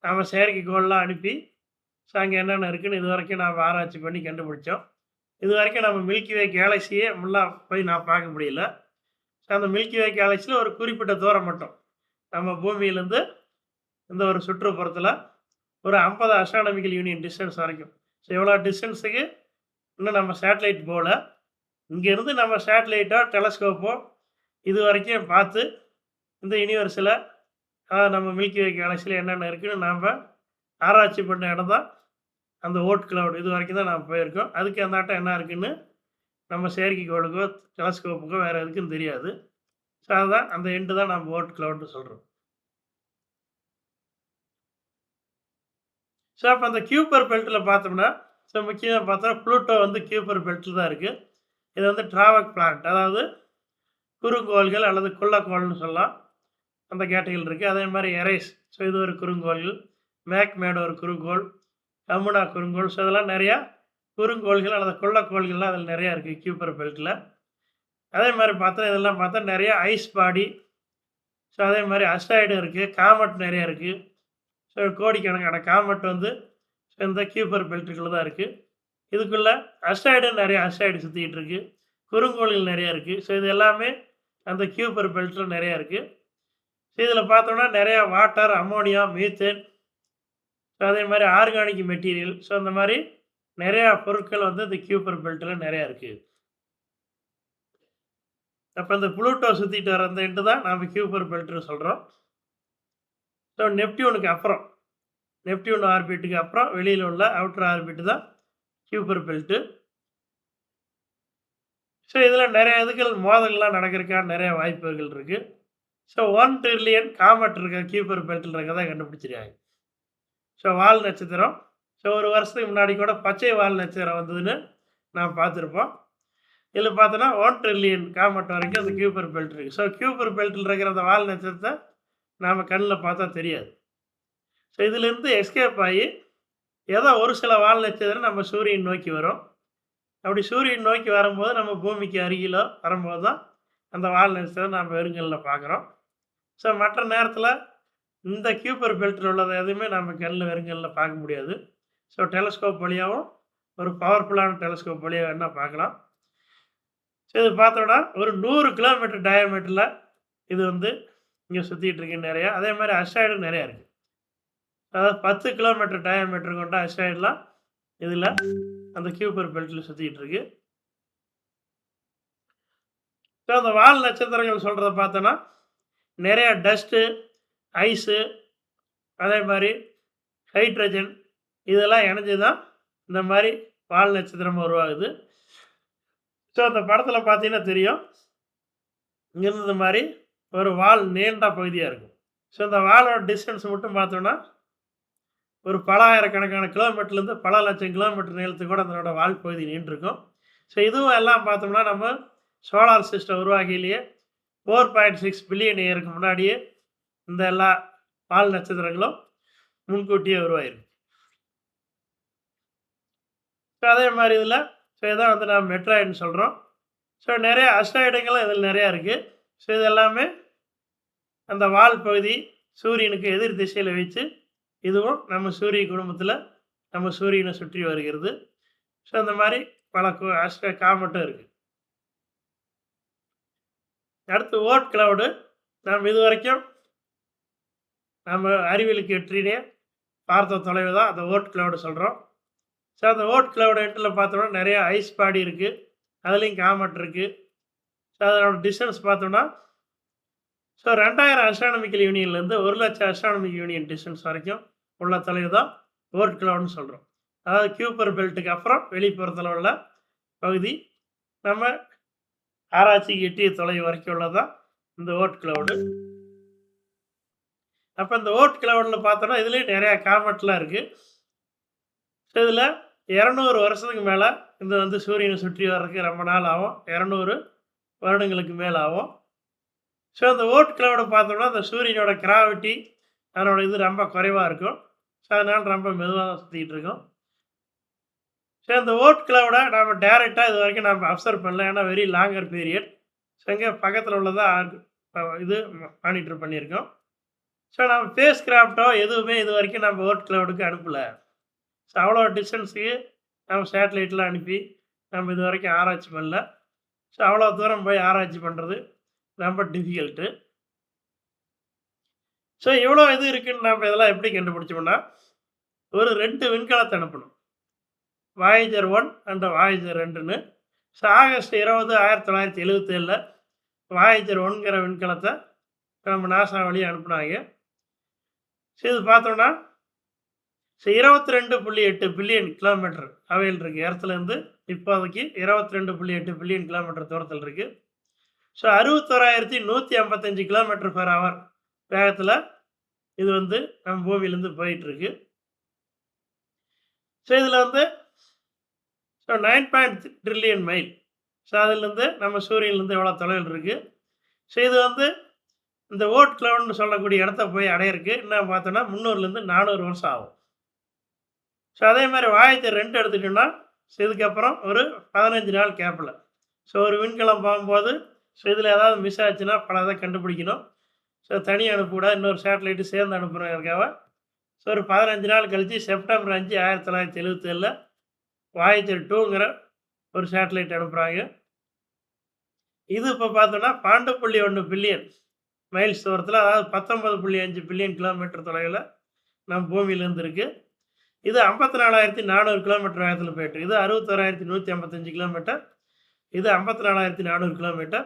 நம்ம செயற்கைக்கோள்லாம் அனுப்பி, ஸோ அங்கே என்னென்ன இருக்குதுன்னு இது வரைக்கும் நாம் ஆராய்ச்சி பண்ணி கண்டுபிடிச்சோம். இது வரைக்கும் நம்ம மில்கி வே கேலக்சியே ஃபுல்லாக போய் நான் பார்க்க முடியல. ஸோ அந்த மில்கி வே கேலக்சியில் ஒரு குறிப்பிட்ட தூரம் மட்டும் நம்ம பூமியிலேருந்து இந்த ஒரு சுற்றுப்புறத்தில் ஒரு 50 அஸ்ட்ரானமிக்கல் யூனியன் டிஸ்டன்ஸ் வரைக்கும். ஸோ எவ்வளோ டிஸ்டன்ஸுக்கு இன்னும் நம்ம சேட்டலைட் போகல. இங்கேருந்து நம்ம சேட்டலைட்டோ டெலஸ்கோப்போ இது வரைக்கும் பார்த்து இந்த யூனிவர்ஸில் நம்ம மில்கி வே கேலக்சியில் என்னென்ன இருக்குதுன்னு நாம் ஆராய்ச்சி பண்ண இடம் தான் அந்த ஓட் கிளவுட். இது வரைக்கும் தான் நாம் போயிருக்கோம். அதுக்கு அந்த ஆட்டம் என்ன இருக்குதுன்னு நம்ம செயற்கைக்கோளுக்கோ டெலஸ்கோப்புக்கோ வேறு எதுக்கும் தெரியாது. ஸோ அதுதான் அந்த எண்டு தான் நம்ம ஓட் கிளவுட்னு சொல்கிறோம். ஸோ அப்போ அந்த கியூப்பர் பெல்ட்டில் பார்த்தோம்னா, ஸோ முக்கியமாக பார்த்தோம்னா ப்ளூட்டோ வந்து கியூப்பர் பெல்ட்டில் தான் இருக்குது. இது வந்து டிராவக் பிளானட், அதாவது குறுங்கோள்கள் அல்லது குள்ளக்கோள்னு சொல்லலாம், அந்த கேட்டகரியில் இருக்குது. அதே மாதிரி எரேஸ், ஸோ இது ஒரு குறுங்கோள்கள். மேக்மேட் ஒரு குறுங்கோள், கமுனா குறுங்கோள். ஸோ இதெல்லாம் நிறையா குறுங்கோள்கள் அல்லது குள்ளக்கோள்கள்லாம் அதில் நிறையா இருக்குது கியூப்பர் பெல்ட்டில். அதே மாதிரி பார்த்தா இதெல்லாம் பார்த்தா நிறையா ஐஸ் பாடி, ஸோ அதே மாதிரி அஸ்ட்ராய்டும் இருக்குது, காமெட் நிறையா இருக்குது. ஸோ கோடிக்கணக்கான காமெட் வந்து இந்த கியூப்பர் பெல்ட்டுக்குள்ளே தான் இருக்குது. இதுக்குள்ளே அஸ்ட்ராய்டு நிறைய அஸ்ட்ராய்டு சுற்றிக்கிட்டு இருக்குது, குறுங்கோள்கள் நிறையா இருக்குது. ஸோ இது எல்லாமே அந்த கியூப்பர் பெல்ட்டில் நிறையா இருக்குது. ஸோ இதில் பார்த்தோம்னா நிறையா வாட்டர், அமோனியா, மீத்தேன், ஸோ அதே மாதிரி ஆர்கானிக் மெட்டீரியல், ஸோ அந்த மாதிரி நிறையா பொருட்கள் வந்து இந்த கியூப்பர் பெல்ட்டில் நிறையா இருக்குது. அப்போ இந்த ப்ளூட்டோ சுற்றிட்டு வர அந்த எண்டு தான் நம்ம கியூப்பர் பெல்ட்டுன்னு சொல்கிறோம். ஸோ நெப்டியூனுக்கு அப்புறம், நெப்டியூன் ஆர்பிட்டுக்கு அப்புறம் வெளியில் உள்ள அவுட்டர் ஆர்பிட்டு தான் கியூப்பர் பெல்ட்டு. ஸோ இதில் நிறைய இதுகள் மோதல்கள்லாம் நடக்கிறதுக்கான நிறைய வாய்ப்புகள் இருக்குது. ஸோ 1 ட்ரில்லியன் காமெட் இருக்க கியூப்பர் பெல்ட்டில் இருக்கிறதா கண்டுபிடிச்சிருக்காங்க. ஸோ வால் நட்சத்திரம், ஸோ ஒரு வருஷத்துக்கு முன்னாடி கூட பச்சை வால் நட்சத்திரம் வந்ததுன்னு நாம் பார்த்துருப்போம். இதில் பார்த்தோன்னா 1 ட்ரில்லியன் காமெட் வரைக்கும் அந்த கியூப்பர் பெல்ட் இருக்குது. ஸோ கியூப்பர் பெல்ட்டில் இருக்கிற அந்த வால் நட்சத்திரத்தை நாம் கண்ணில் பார்த்தா தெரியாது. ஸோ இதிலேருந்து எஸ்கேப் ஆகி ஏதோ ஒரு சில வால் நட்சத்திரம் நம்ம சூரியன் நோக்கி வரும். அப்படி சூரியன் நோக்கி வரும்போது நம்ம பூமிக்கு அருகில் வரும்போது தான் அந்த வால் நட்சத்திரம் நம்ம வெறுங்கல்லில் பார்க்குறோம். ஸோ மற்ற நேரத்தில் இந்த கியூப்பர் பெல்ட்டில் உள்ளதை எதுவுமே நம்ம கண்ணில் வெறுங்கல்லில் பார்க்க முடியாது. ஸோ டெலஸ்கோப் வழியாகவும் ஒரு பவர்ஃபுல்லான டெலஸ்கோப் வழியாக வேணால் பார்க்கலாம். ஸோ இது பார்த்தோன்னா ஒரு 100 கிலோமீட்டர் டயாமீட்டரில் இது வந்து இங்கே சுற்றிட்டு இருக்கு நிறையா. அதே மாதிரி அஸ்ட்ராய்டும் நிறையா இருக்குது. அதாவது 10 கிலோமீட்டர் டயாமீட்டர் கொண்ட அஸ்ட்ராய்டெலாம் இதில் அந்த கியூப்பர் பெல்ட்டில் சுற்றிட்டு இருக்கு. ஸோ அந்த வால் நட்சத்திரங்கள் சொல்கிறத பார்த்தோன்னா நிறையா டஸ்ட்டு, ஐஸு, அதே மாதிரி ஹைட்ரஜன் இதெல்லாம் இணைஞ்சு தான் இந்த மாதிரி வால் நட்சத்திரம் உருவாகுது. ஸோ அந்த படத்தில் பார்த்தீங்கன்னா தெரியும், இங்கேருந்து இந்த மாதிரி ஒரு வால் நீண்ட பகுதியாக இருக்கும். ஸோ இந்த வாலோட டிஸ்டன்ஸ் மட்டும் பார்த்தோன்னா ஒரு பல ஆயிரக்கணக்கான கிலோமீட்டர்லேருந்து பல லட்சம் கிலோமீட்டர் நீளத்துக்கு கூட அதனோட வால் பகுதி நீண்டிருக்கும். ஸோ இதுவும் எல்லாம் பார்த்தோம்னா நம்ம சோலார் சிஸ்டம் உருவாகிலேயே 4.6 பில்லியன் இயருக்கு முன்னாடியே இந்த எல்லா வால் நட்சத்திரங்களும் முன்கூட்டியே உருவாயிருக்கு. ஸோ அதே மாதிரி இதில் ஸோ இதான் வந்து நம்ம மெட்ராய்டுன்னு சொல்கிறோம். ஸோ நிறைய அஸ்ட்ராய்டுங்களும் இதில் நிறையா இருக்குது. ஸோ இது எல்லாமே அந்த வால் பகுதி சூரியனுக்கு எதிர் திசையில் வச்சு இதுவும் நம்ம சூரிய குடும்பத்தில் நம்ம சூரியனை சுற்றி வருகிறது. ஸோ அந்த மாதிரி பல காமெட்டும் இருக்குது. அடுத்து ஓட் கிளவுடு. நம்ம இது வரைக்கும் நம்ம அறிவியலுக்கு எற்றினே பார்த்த தொலைவு தான் அந்த ஓட் கிளவுடு சொல்கிறோம். ஸோ அந்த ஓட் கிளவுடு எண்டில் பார்த்தோம்னா நிறையா ஐஸ் பாடி இருக்குது, அதுலேயும் காமெட் இருக்குது. ஸோ அதோட டிஸ்டன்ஸ் பார்த்தோம்னா ஸோ 2000 அஸ்ட்ரானமிக்கல் யூனியன்லேருந்து 1,00,000 அஸ்ட்ரானமிக்கல் யூனியன் டிஸ்டன்ஸ் வரைக்கும் உள்ள தொலைவு தான் ஓட் கிளவுடுன்னு சொல்கிறோம். அதாவது கியூப்பர் பெல்ட்டுக்கு அப்புறம் வெளிப்புறத்தில் உள்ள பகுதி நம்ம ஆராய்ச்சிக்கு எட்டிய தொலைவு வரைக்கும் உள்ளதான் இந்த ஓட் கிளவுடு. அப்போ இந்த ஓட் கிளவுடில் பார்த்தோன்னா இதுலேயும் நிறையா காமெட்லாம் இருக்குது. ஸோ இதில் 200 வருஷத்துக்கு மேலே இது வந்து சூரியனை சுற்றி வர்றதுக்கு ரொம்ப நாள் ஆகும், 200 வருடங்களுக்கு மேலே ஆகும். ஸோ அந்த ஓட் கிளவுடை பார்த்தோம்னா அந்த சூரியனோட கிராவிட்டி அதனோட இது ரொம்ப குறைவாக இருக்கும். ஸோ அதனால் ரொம்ப மெதுவாக தான் சுற்றிக்கிட்டு இருக்கோம். ஸோ இந்த ஓட் கிளவுடை நம்ம டேரெக்டாக இது வரைக்கும் நம்ம அப்சர்வ் பண்ணல, ஏன்னா வெரி லாங்கர் பீரியட். ஸோ இங்கே பக்கத்தில் உள்ளதாக இது மானிட்டர் பண்ணியிருக்கோம். ஸோ நம்ம ஸ்பேஸ் கிராஃப்டோ எதுவுமே இது வரைக்கும் நம்ம ஓட் கிளவுடுக்கு அனுப்பலை. ஸோ அவ்வளோ டிஸ்டன்ஸுக்கு நம்ம சேட்டலைட்லாம் அனுப்பி நம்ம இது வரைக்கும் ஆராய்ச்சி பண்ணல. ஸோ அவ்வளோ தூரம் போய் ஆராய்ச்சி பண்ணுறது ரொம்ப டிஃபிகல்ட்டு. ஸோ இவ்வளோ இது இருக்குதுன்னு நம்ம இதெல்லாம் எப்படி கண்டுபிடிச்சோம்னா ஒரு 2 விண்கலத்தை அனுப்பணும், வாயேஜர் 1 அண்ட் வாயேஜர் 2ன்னு. ஸோ ஆகஸ்ட் 20, 1977 வாயேஜர் 1ங்கிற விண்கலத்தை நம்ம நாசா வழியாக அனுப்புனாங்க. ஸோ இது பார்த்தோன்னா ஸோ 22.8 பில்லியன் கிலோமீட்டர் அவையில் இருக்குது. இடத்துலேருந்து இப்போதைக்கு 22.8 பில்லியன் கிலோமீட்டர் தூரத்தில் இருக்குது. ஸோ 61,155 கிலோமீட்டர் பெர் ஹவர் வேகத்தில் இது வந்து நம்ம பூமியிலேருந்து போயிட்டுருக்கு. ஸோ இதில் வந்து ஸோ 9.3 ட்ரில்லியன் மைல். ஸோ அதுலேருந்து நம்ம சூரியன்லேருந்து எவ்வளோ தொலைவில் இருக்குது. ஸோ இது வந்து இந்த ஓட் கிளவுட்னு சொல்லக்கூடிய இடத்த போய் அடையிறதுக்கு என்ன பார்த்தோன்னா 300லேருந்து 400 வருஷம் ஆகும். ஸோ அதே மாதிரி வாயேஜர் 2 எடுத்துக்கிட்டோம்னா ஸோ இதுக்கப்புறம் ஒரு 15 நாள் கேப்பில் ஸோ ஒரு விண்கலம் போகும்போது ஸோ இதில் ஏதாவது மிஸ் ஆச்சுன்னா பல இதை கண்டுபிடிக்கணும். ஸோ தனியாக அனுப்பக்கூடாது, இன்னொரு சேட்டலைட்டு சேர்ந்து அனுப்புகிறதுக்காக ஸோ ஒரு 15 நாள் கழித்து செப்டம்பர் 5, 1977 வாயேஜர் 2ங்கிற ஒரு சேட்டலைட் அனுப்புகிறாங்க. இது இப்போ பார்த்தோன்னா 12.1 பில்லியன் மைல்ஸ் தூரத்தில், அதாவது 19.5 பில்லியன் கிலோமீட்டர் தொலைவில் நம்ம பூமியிலேருந்து இருக்குது. இது 54,400 கிலோமீட்டர் வேகத்தில் போய்ட்டு, இது 61,155 கிலோமீட்டர், இது 54,400 கிலோமீட்டர்.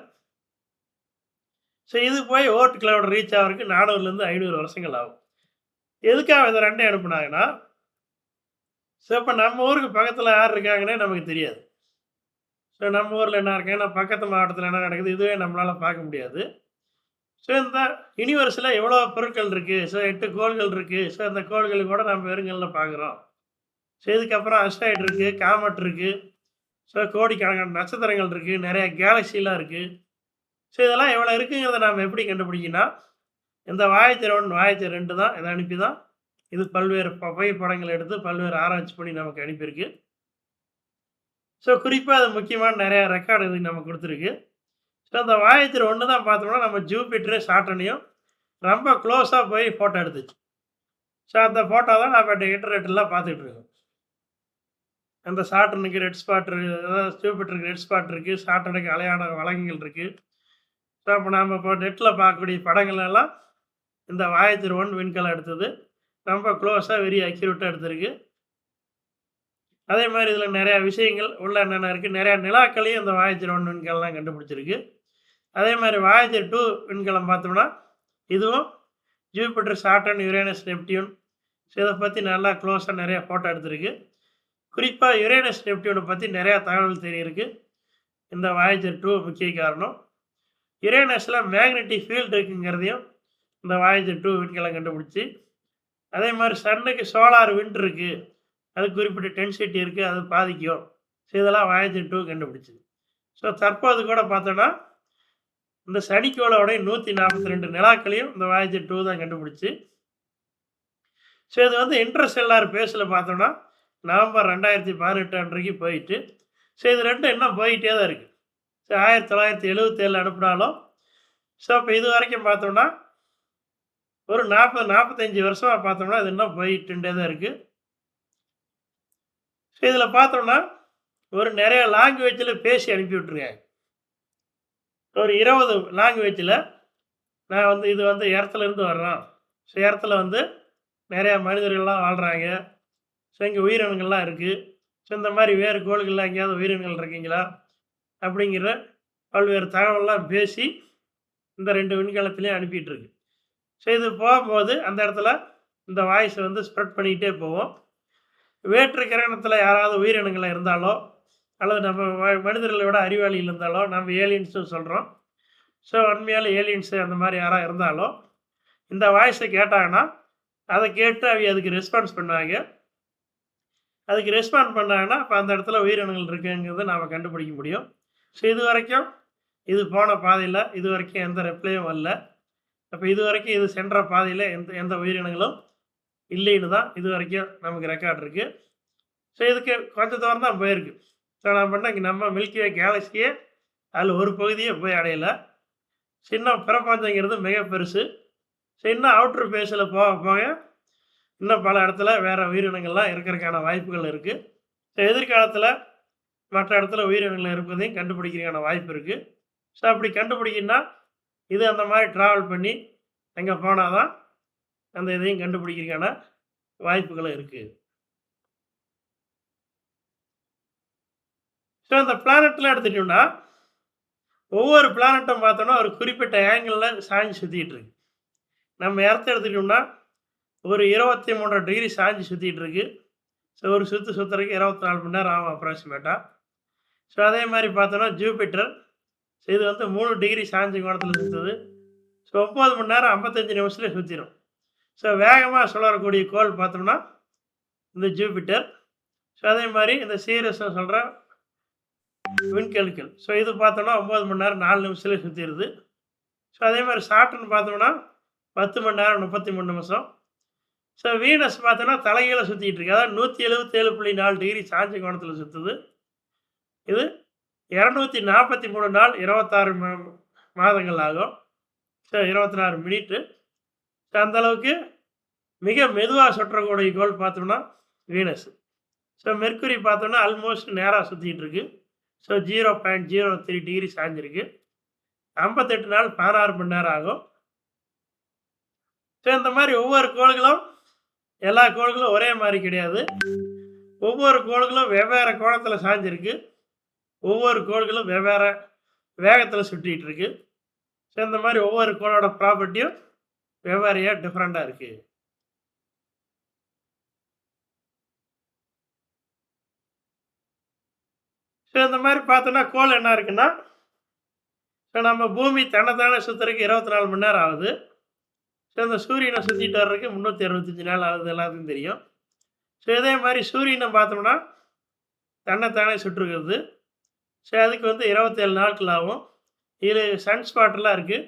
ஸோ இது போய் ஓட் கிளவுட் ரீச் ஆகிறதுக்கு 400லேருந்து 500 வருஷங்கள் ஆகும். எதுக்காக இதை 2 அனுப்புனாங்கன்னா ஸோ இப்போ நம்ம ஊருக்கு பக்கத்தில் யார் இருக்காங்கன்னே நமக்கு தெரியாது. ஸோ நம்ம ஊரில் என்ன இருக்காங்கன்னா பக்கத்து மாவட்டத்தில் என்ன நடக்குது இதுவே நம்மளால் பார்க்க முடியாது. ஸோ இந்த யூனிவர்ஸில் எவ்வளோ பொருட்கள் இருக்குது, ஸோ 8 கோள்கள் இருக்குது. ஸோ அந்த கோள்கள் கூட நம்ம வெறுங்கல்ல பார்க்குறோம். ஸோ இதுக்கப்புறம் அஸ்ட்ராய்டு இருக்குது, காமெட் இருக்குது, ஸோ கோடிக்கணக்கான நட்சத்திரங்கள் இருக்குது, நிறைய கேலக்சிலாம் இருக்குது. ஸோ இதெல்லாம் எவ்வளோ இருக்குங்கிறத நாம் எப்படி கண்டுபிடிக்கினா இந்த வாயேஜர் 1, வாயேஜர் 2 தான் இதை அனுப்பி தான் இது பல்வேறு புகைப்படங்கள் எடுத்து பல்வேறு ஆராய்ச்சி பண்ணி நமக்கு அனுப்பியிருக்கு. ஸோ குறிப்பாக அது முக்கியமான நிறையா ரெக்கார்டு இது நமக்கு கொடுத்துருக்கு. ஸோ அந்த வாயேஜர் 1 தான் பார்த்தோம்னா நம்ம ஜூபிட்டரு சாட்டர்னையும் ரொம்ப க்ளோஸாக போய் ஃபோட்டோ எடுத்துச்சு. ஸோ அந்த ஃபோட்டோ தான் நம்ம இன்டர்நெட்டெலாம் பார்த்துக்கிட்டு இருக்கோம். அந்த சாட்டர்னுக்கு ரெட் ஸ்பாட் இருக்குது, அதாவது ஜூபிட்டருக்கு ரெட் ஸ்பாட் இருக்குது, சாட்டர்னுக்கு அலையான வளையங்கள் இருக்குது. ஸோ அப்போ நாம் இப்போ நெட்டில் பார்க்கக்கூடிய படங்கள் எல்லாம் இந்த வாயேஜர் 1 விண்கலம் எடுத்தது ரொம்ப க்ளோஸாக வெரி அக்யூரேட்டாக எடுத்திருக்கு. அதே மாதிரி இதில் நிறையா விஷயங்கள் உள்ள என்னென்ன இருக்குது, நிறையா நிலாக்களையும் இந்த வாயேஜர் 1 விண்கலாம் கண்டுபிடிச்சிருக்கு. அதே மாதிரி வாயேஜர் 2 விண்கலம் பார்த்தோம்னா, இதுவும் Jupiter, Saturn, Uranus, Neptune. So இதை பற்றி நல்லா க்ளோஸாக நிறையா ஃபோட்டோ எடுத்திருக்கு. குறிப்பாக யுரேனஸ், நெப்டியூனை பற்றி நிறையா தகவல் தெரியிருக்கு. இந்த வாயேஜர் 2 முக்கிய காரணம். யுரேனஸில் மேக்னெட்டிக் ஃபீல்டு இருக்குங்கிறதையும் இந்த வாயேஜர் 2 விண்கலம் கண்டுபிடிச்சி, அதே மாதிரி சன்னுக்கு சோலார் விண்ட் இருக்குது, அது குறிப்பிட்ட டென்சிட்டி இருக்குது, அது பாதிக்கும். ஸோ இதெல்லாம் வாயேஜர் 2 கண்டுபிடிச்சிது. ஸோ தற்போது கூட பார்த்தோன்னா, இந்த சனிக்கோளோடைய 142 நிலாக்களையும் இந்த வாயேஜர் 2 தான் கண்டுபிடிச்சி. ஸோ இது வந்து இன்டர்ஸ்டெல்லார் பேஸில் பார்த்தோன்னா நவம்பர் 2018 அன்றைக்கு போயிட்டு, ஸோ இது ரெண்டும் இன்னும் போயிட்டே தான் இருக்குது. ஸோ 1977 அனுப்புனாலும், ஸோ இப்போ இது வரைக்கும் பார்த்தோம்னா ஒரு 40-45 வருஷமாக பார்த்தோம்னா இது இன்னும் போயிட்டுண்டே தான் இருக்குது. ஸோ இதில் பார்த்தோம்னா ஒரு நிறைய லாங்குவேஜில் பேசி அனுப்பி விட்ருக்காங்க. ஒரு 20 லாங்குவேஜில் நான் வந்து இது வந்து இடத்துலேருந்து வர்றோம். ஸோ இடத்துல வந்து நிறையா மனிதர்கள்லாம் வாழ்கிறாங்க. ஸோ இங்கே உயிரினங்கள்லாம் இருக்குது. ஸோ இந்த மாதிரி வேறு கோள்களில் எங்கேயாவது உயிரினங்கள் இருக்குங்களா அப்படிங்கிற பல்வேறு தகவல்லாம் பேசி இந்த 2 விண்கலத்திலையும் அனுப்பிட்டுருக்கு. ஸோ இது போகும்போது அந்த இடத்துல இந்த வாய்ஸை வந்து ஸ்ப்ரெட் பண்ணிக்கிட்டே போவோம். வேற்று கிரகணத்தில் யாராவது உயிரினங்கள் இருந்தாலோ, அல்லது நம்ம மனிதர்களை விட அறிவாளிகள் இருந்தாலோ, நம்ம ஏலியன்ஸும் சொல்கிறோம். ஸோ உண்மையால் ஏலியன்ஸு அந்த மாதிரி யாராவது இருந்தாலோ இந்த வாய்ஸை கேட்டாங்கன்னா அதை கேட்டு அவங்க அதுக்கு ரெஸ்பான்ஸ் பண்ணுவாங்க. அதுக்கு ரெஸ்பாண்ட் பண்ணாங்கன்னா அப்போ அந்த இடத்துல உயிரினங்கள் இருக்குங்கிறத நாம் கண்டுபிடிக்க முடியும். ஸோ இது வரைக்கும் இது போன பாதையில் இது வரைக்கும் எந்த ரிப்ளையும் வரல. அப்போ இது வரைக்கும் இது சென்ற பாதையில் எந்த உயிரினங்களும் இல்லைன்னு தான் இது வரைக்கும் நமக்கு ரெக்கார்ட் இருக்குது. ஸோ இதுக்கு கொஞ்சம் தூரம் தான் போயிருக்கு. ஸோ நான் பண்ண இங்கே நம்ம மில்கிவே கேலக்சியே அதில் ஒரு பகுதியே போய் அடையலை. சின்ன பிரபஞ்சங்கிறது மிக பெருசு. ஸோ இன்னும் அவுட்ரு பேஸில் போக போக இன்னும் பல இடத்துல வேறு உயிரினங்கள்லாம் இருக்கிறதுக்கான வாய்ப்புகள் இருக்குது. ஸோ எதிர்காலத்தில் மற்ற இடத்துல உயிரினங்கள் இருப்பதையும் கண்டுபிடிக்கிறதுக்கான வாய்ப்பு இருக்குது. ஸோ அப்படி கண்டுபிடிக்கணும்னா இது அந்த மாதிரி ட்ராவல் பண்ணி அங்கே போனால் தான் அந்த இதையும் கண்டுபிடிக்கிறதுக்கான வாய்ப்புகளும் இருக்குது. ஸோ இந்த பிளானட்லாம் எடுத்துட்டோம்னா ஒவ்வொரு பிளானட்டும் பார்த்தோன்னா ஒரு குறிப்பிட்ட ஆங்கிளில் சாஞ்சு சுற்றிட்டு இருக்கு. நம்ம இடத்த எடுத்துக்கிட்டோம்னா ஒரு 23 டிகிரி சாஞ்சு சுற்றிட்டு இருக்கு. ஸோ ஒரு சுற்றுறதுக்கு 24 மணி நேரம் ஆகும் அப்ராக்சிமேட்டாக. ஸோ அதே மாதிரி பார்த்தோன்னா ஜூபிட்டர், ஸோ இது வந்து 3 டிகிரி சாஞ்சு கோணத்தில் சுற்றுது. ஸோ 9 மணி நேரம் 55 நிமிஷத்துல சுற்றிடும். ஸோ வேகமாக சுழறக்கூடிய கோள் பார்த்தோம்னா இந்த ஜூபிட்டர். ஸோ அதே மாதிரி இந்த சீரியஸ்னு சொல்கிற விண்கெழுக்கள், ஸோ இது பார்த்தோம்னா 9 மணி நேரம் 4 நிமிஷத்துல சுற்றிடுது. ஸோ அதே மாதிரி சாட்டர்ன் பார்த்தோம்னா 10 மணி நேரம் 33 நிமிஷம். ஸோ வீனஸ் பார்த்தோன்னா தலைகீழ சுற்றிட்டு இருக்கு. அதாவது 177.4 டிகிரி சாஞ்சு கோணத்தில் சுற்றுது. இது 243 நாள் 26 மாதங்கள் ஆகும். So 24 minute. ஸோ அந்தளவுக்கு மிக மெதுவாக சுற்றக்கூடிய கோள் பார்த்தோம்னா வீனஸ். ஸோ மெர்க்குரி பார்த்தோம்னா ஆல்மோஸ்ட் நேராக சுற்றிட்டு இருக்கு. So 0.03 degree சாஞ்சிருக்கு. 58 நாள் 16 மணி நேரம் ஆகும். ஸோ இந்த மாதிரி ஒவ்வொரு கோள்களும் எல்லா கோள்களும் ஒரே மாதிரி கிடையாது. ஒவ்வொரு கோள்களும் வெவ்வேறு கோணத்தில் சாஞ்சிருக்கு. ஒவ்வொரு கோள்களும் வெவ்வேறு வேகத்தில் சுற்றிட்டு இருக்கு. ஸோ இந்த மாதிரி ஒவ்வொரு கோளோட ப்ராப்பர்ட்டியும் வெவ்வேறையாக டிஃப்ரெண்ட்டாக இருக்குது. ஸோ இந்த மாதிரி பார்த்தோன்னா கோள் என்ன இருக்குன்னா, ஸோ நம்ம பூமி தன்னைத்தானே சுற்றுறதுக்கு 24 மணி நேரம் ஆகுது. ஸோ இந்த சூரியனை சுற்றிட்டு வர்றதுக்கு 365 நாள் ஆகுது, எல்லாத்துக்கும் தெரியும். ஸோ இதே மாதிரி சூரியனை பார்த்தோம்னா தன்னைத்தானே சுற்றுகிறது. ஸோ அதுக்கு வந்து 27 நாட்கள் ஆகும். இதில் சன் ஸ்பாட்டெல்லாம் இருக்குது.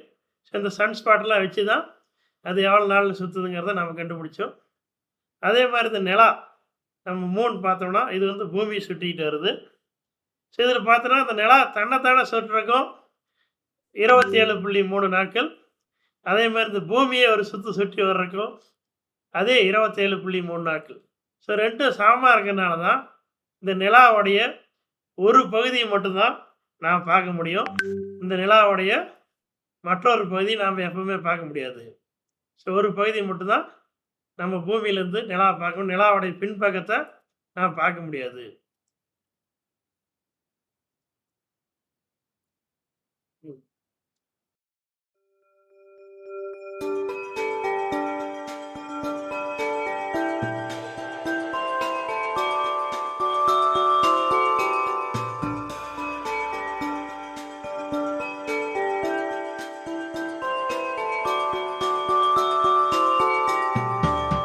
ஸோ இந்த சன் ஸ்பாட்டெல்லாம் வச்சு தான் அது எவ்வளோ நாளில் சுற்றுதுங்கிறத நம்ம கண்டுபிடிச்சோம். அதே மாதிரி இந்த நிலா, நம்ம மூன் பார்த்தோம்னா இது வந்து பூமியை சுற்றிக்கிட்டு வருது. ஸோ இதில் பார்த்தோன்னா இந்த நிலா தன்னைத்தானே சுற்றுறதுக்கும் 27.3 நாட்கள். அதே மாதிரி இந்த பூமியை ஒரு சுற்றி வர்றதுக்கும் அதே 27.3 நாட்கள். ஸோ ரெண்டும் சமமாக இருக்கிறதுனால தான் இந்த நிலாவுடைய ஒரு பகுதியை மட்டும்தான் நாம் பார்க்க முடியும். இந்த நிலாவுடைய மற்றொரு பகுதி நாம் எப்பவுமே பார்க்க முடியாது. ஸோ ஒரு பகுதி மட்டும்தான் நம்ம பூமியிலேருந்து நிலாவை பார்க்கணும். நிலாவுடைய பின்பக்கத்தை நாம் பார்க்க முடியாது.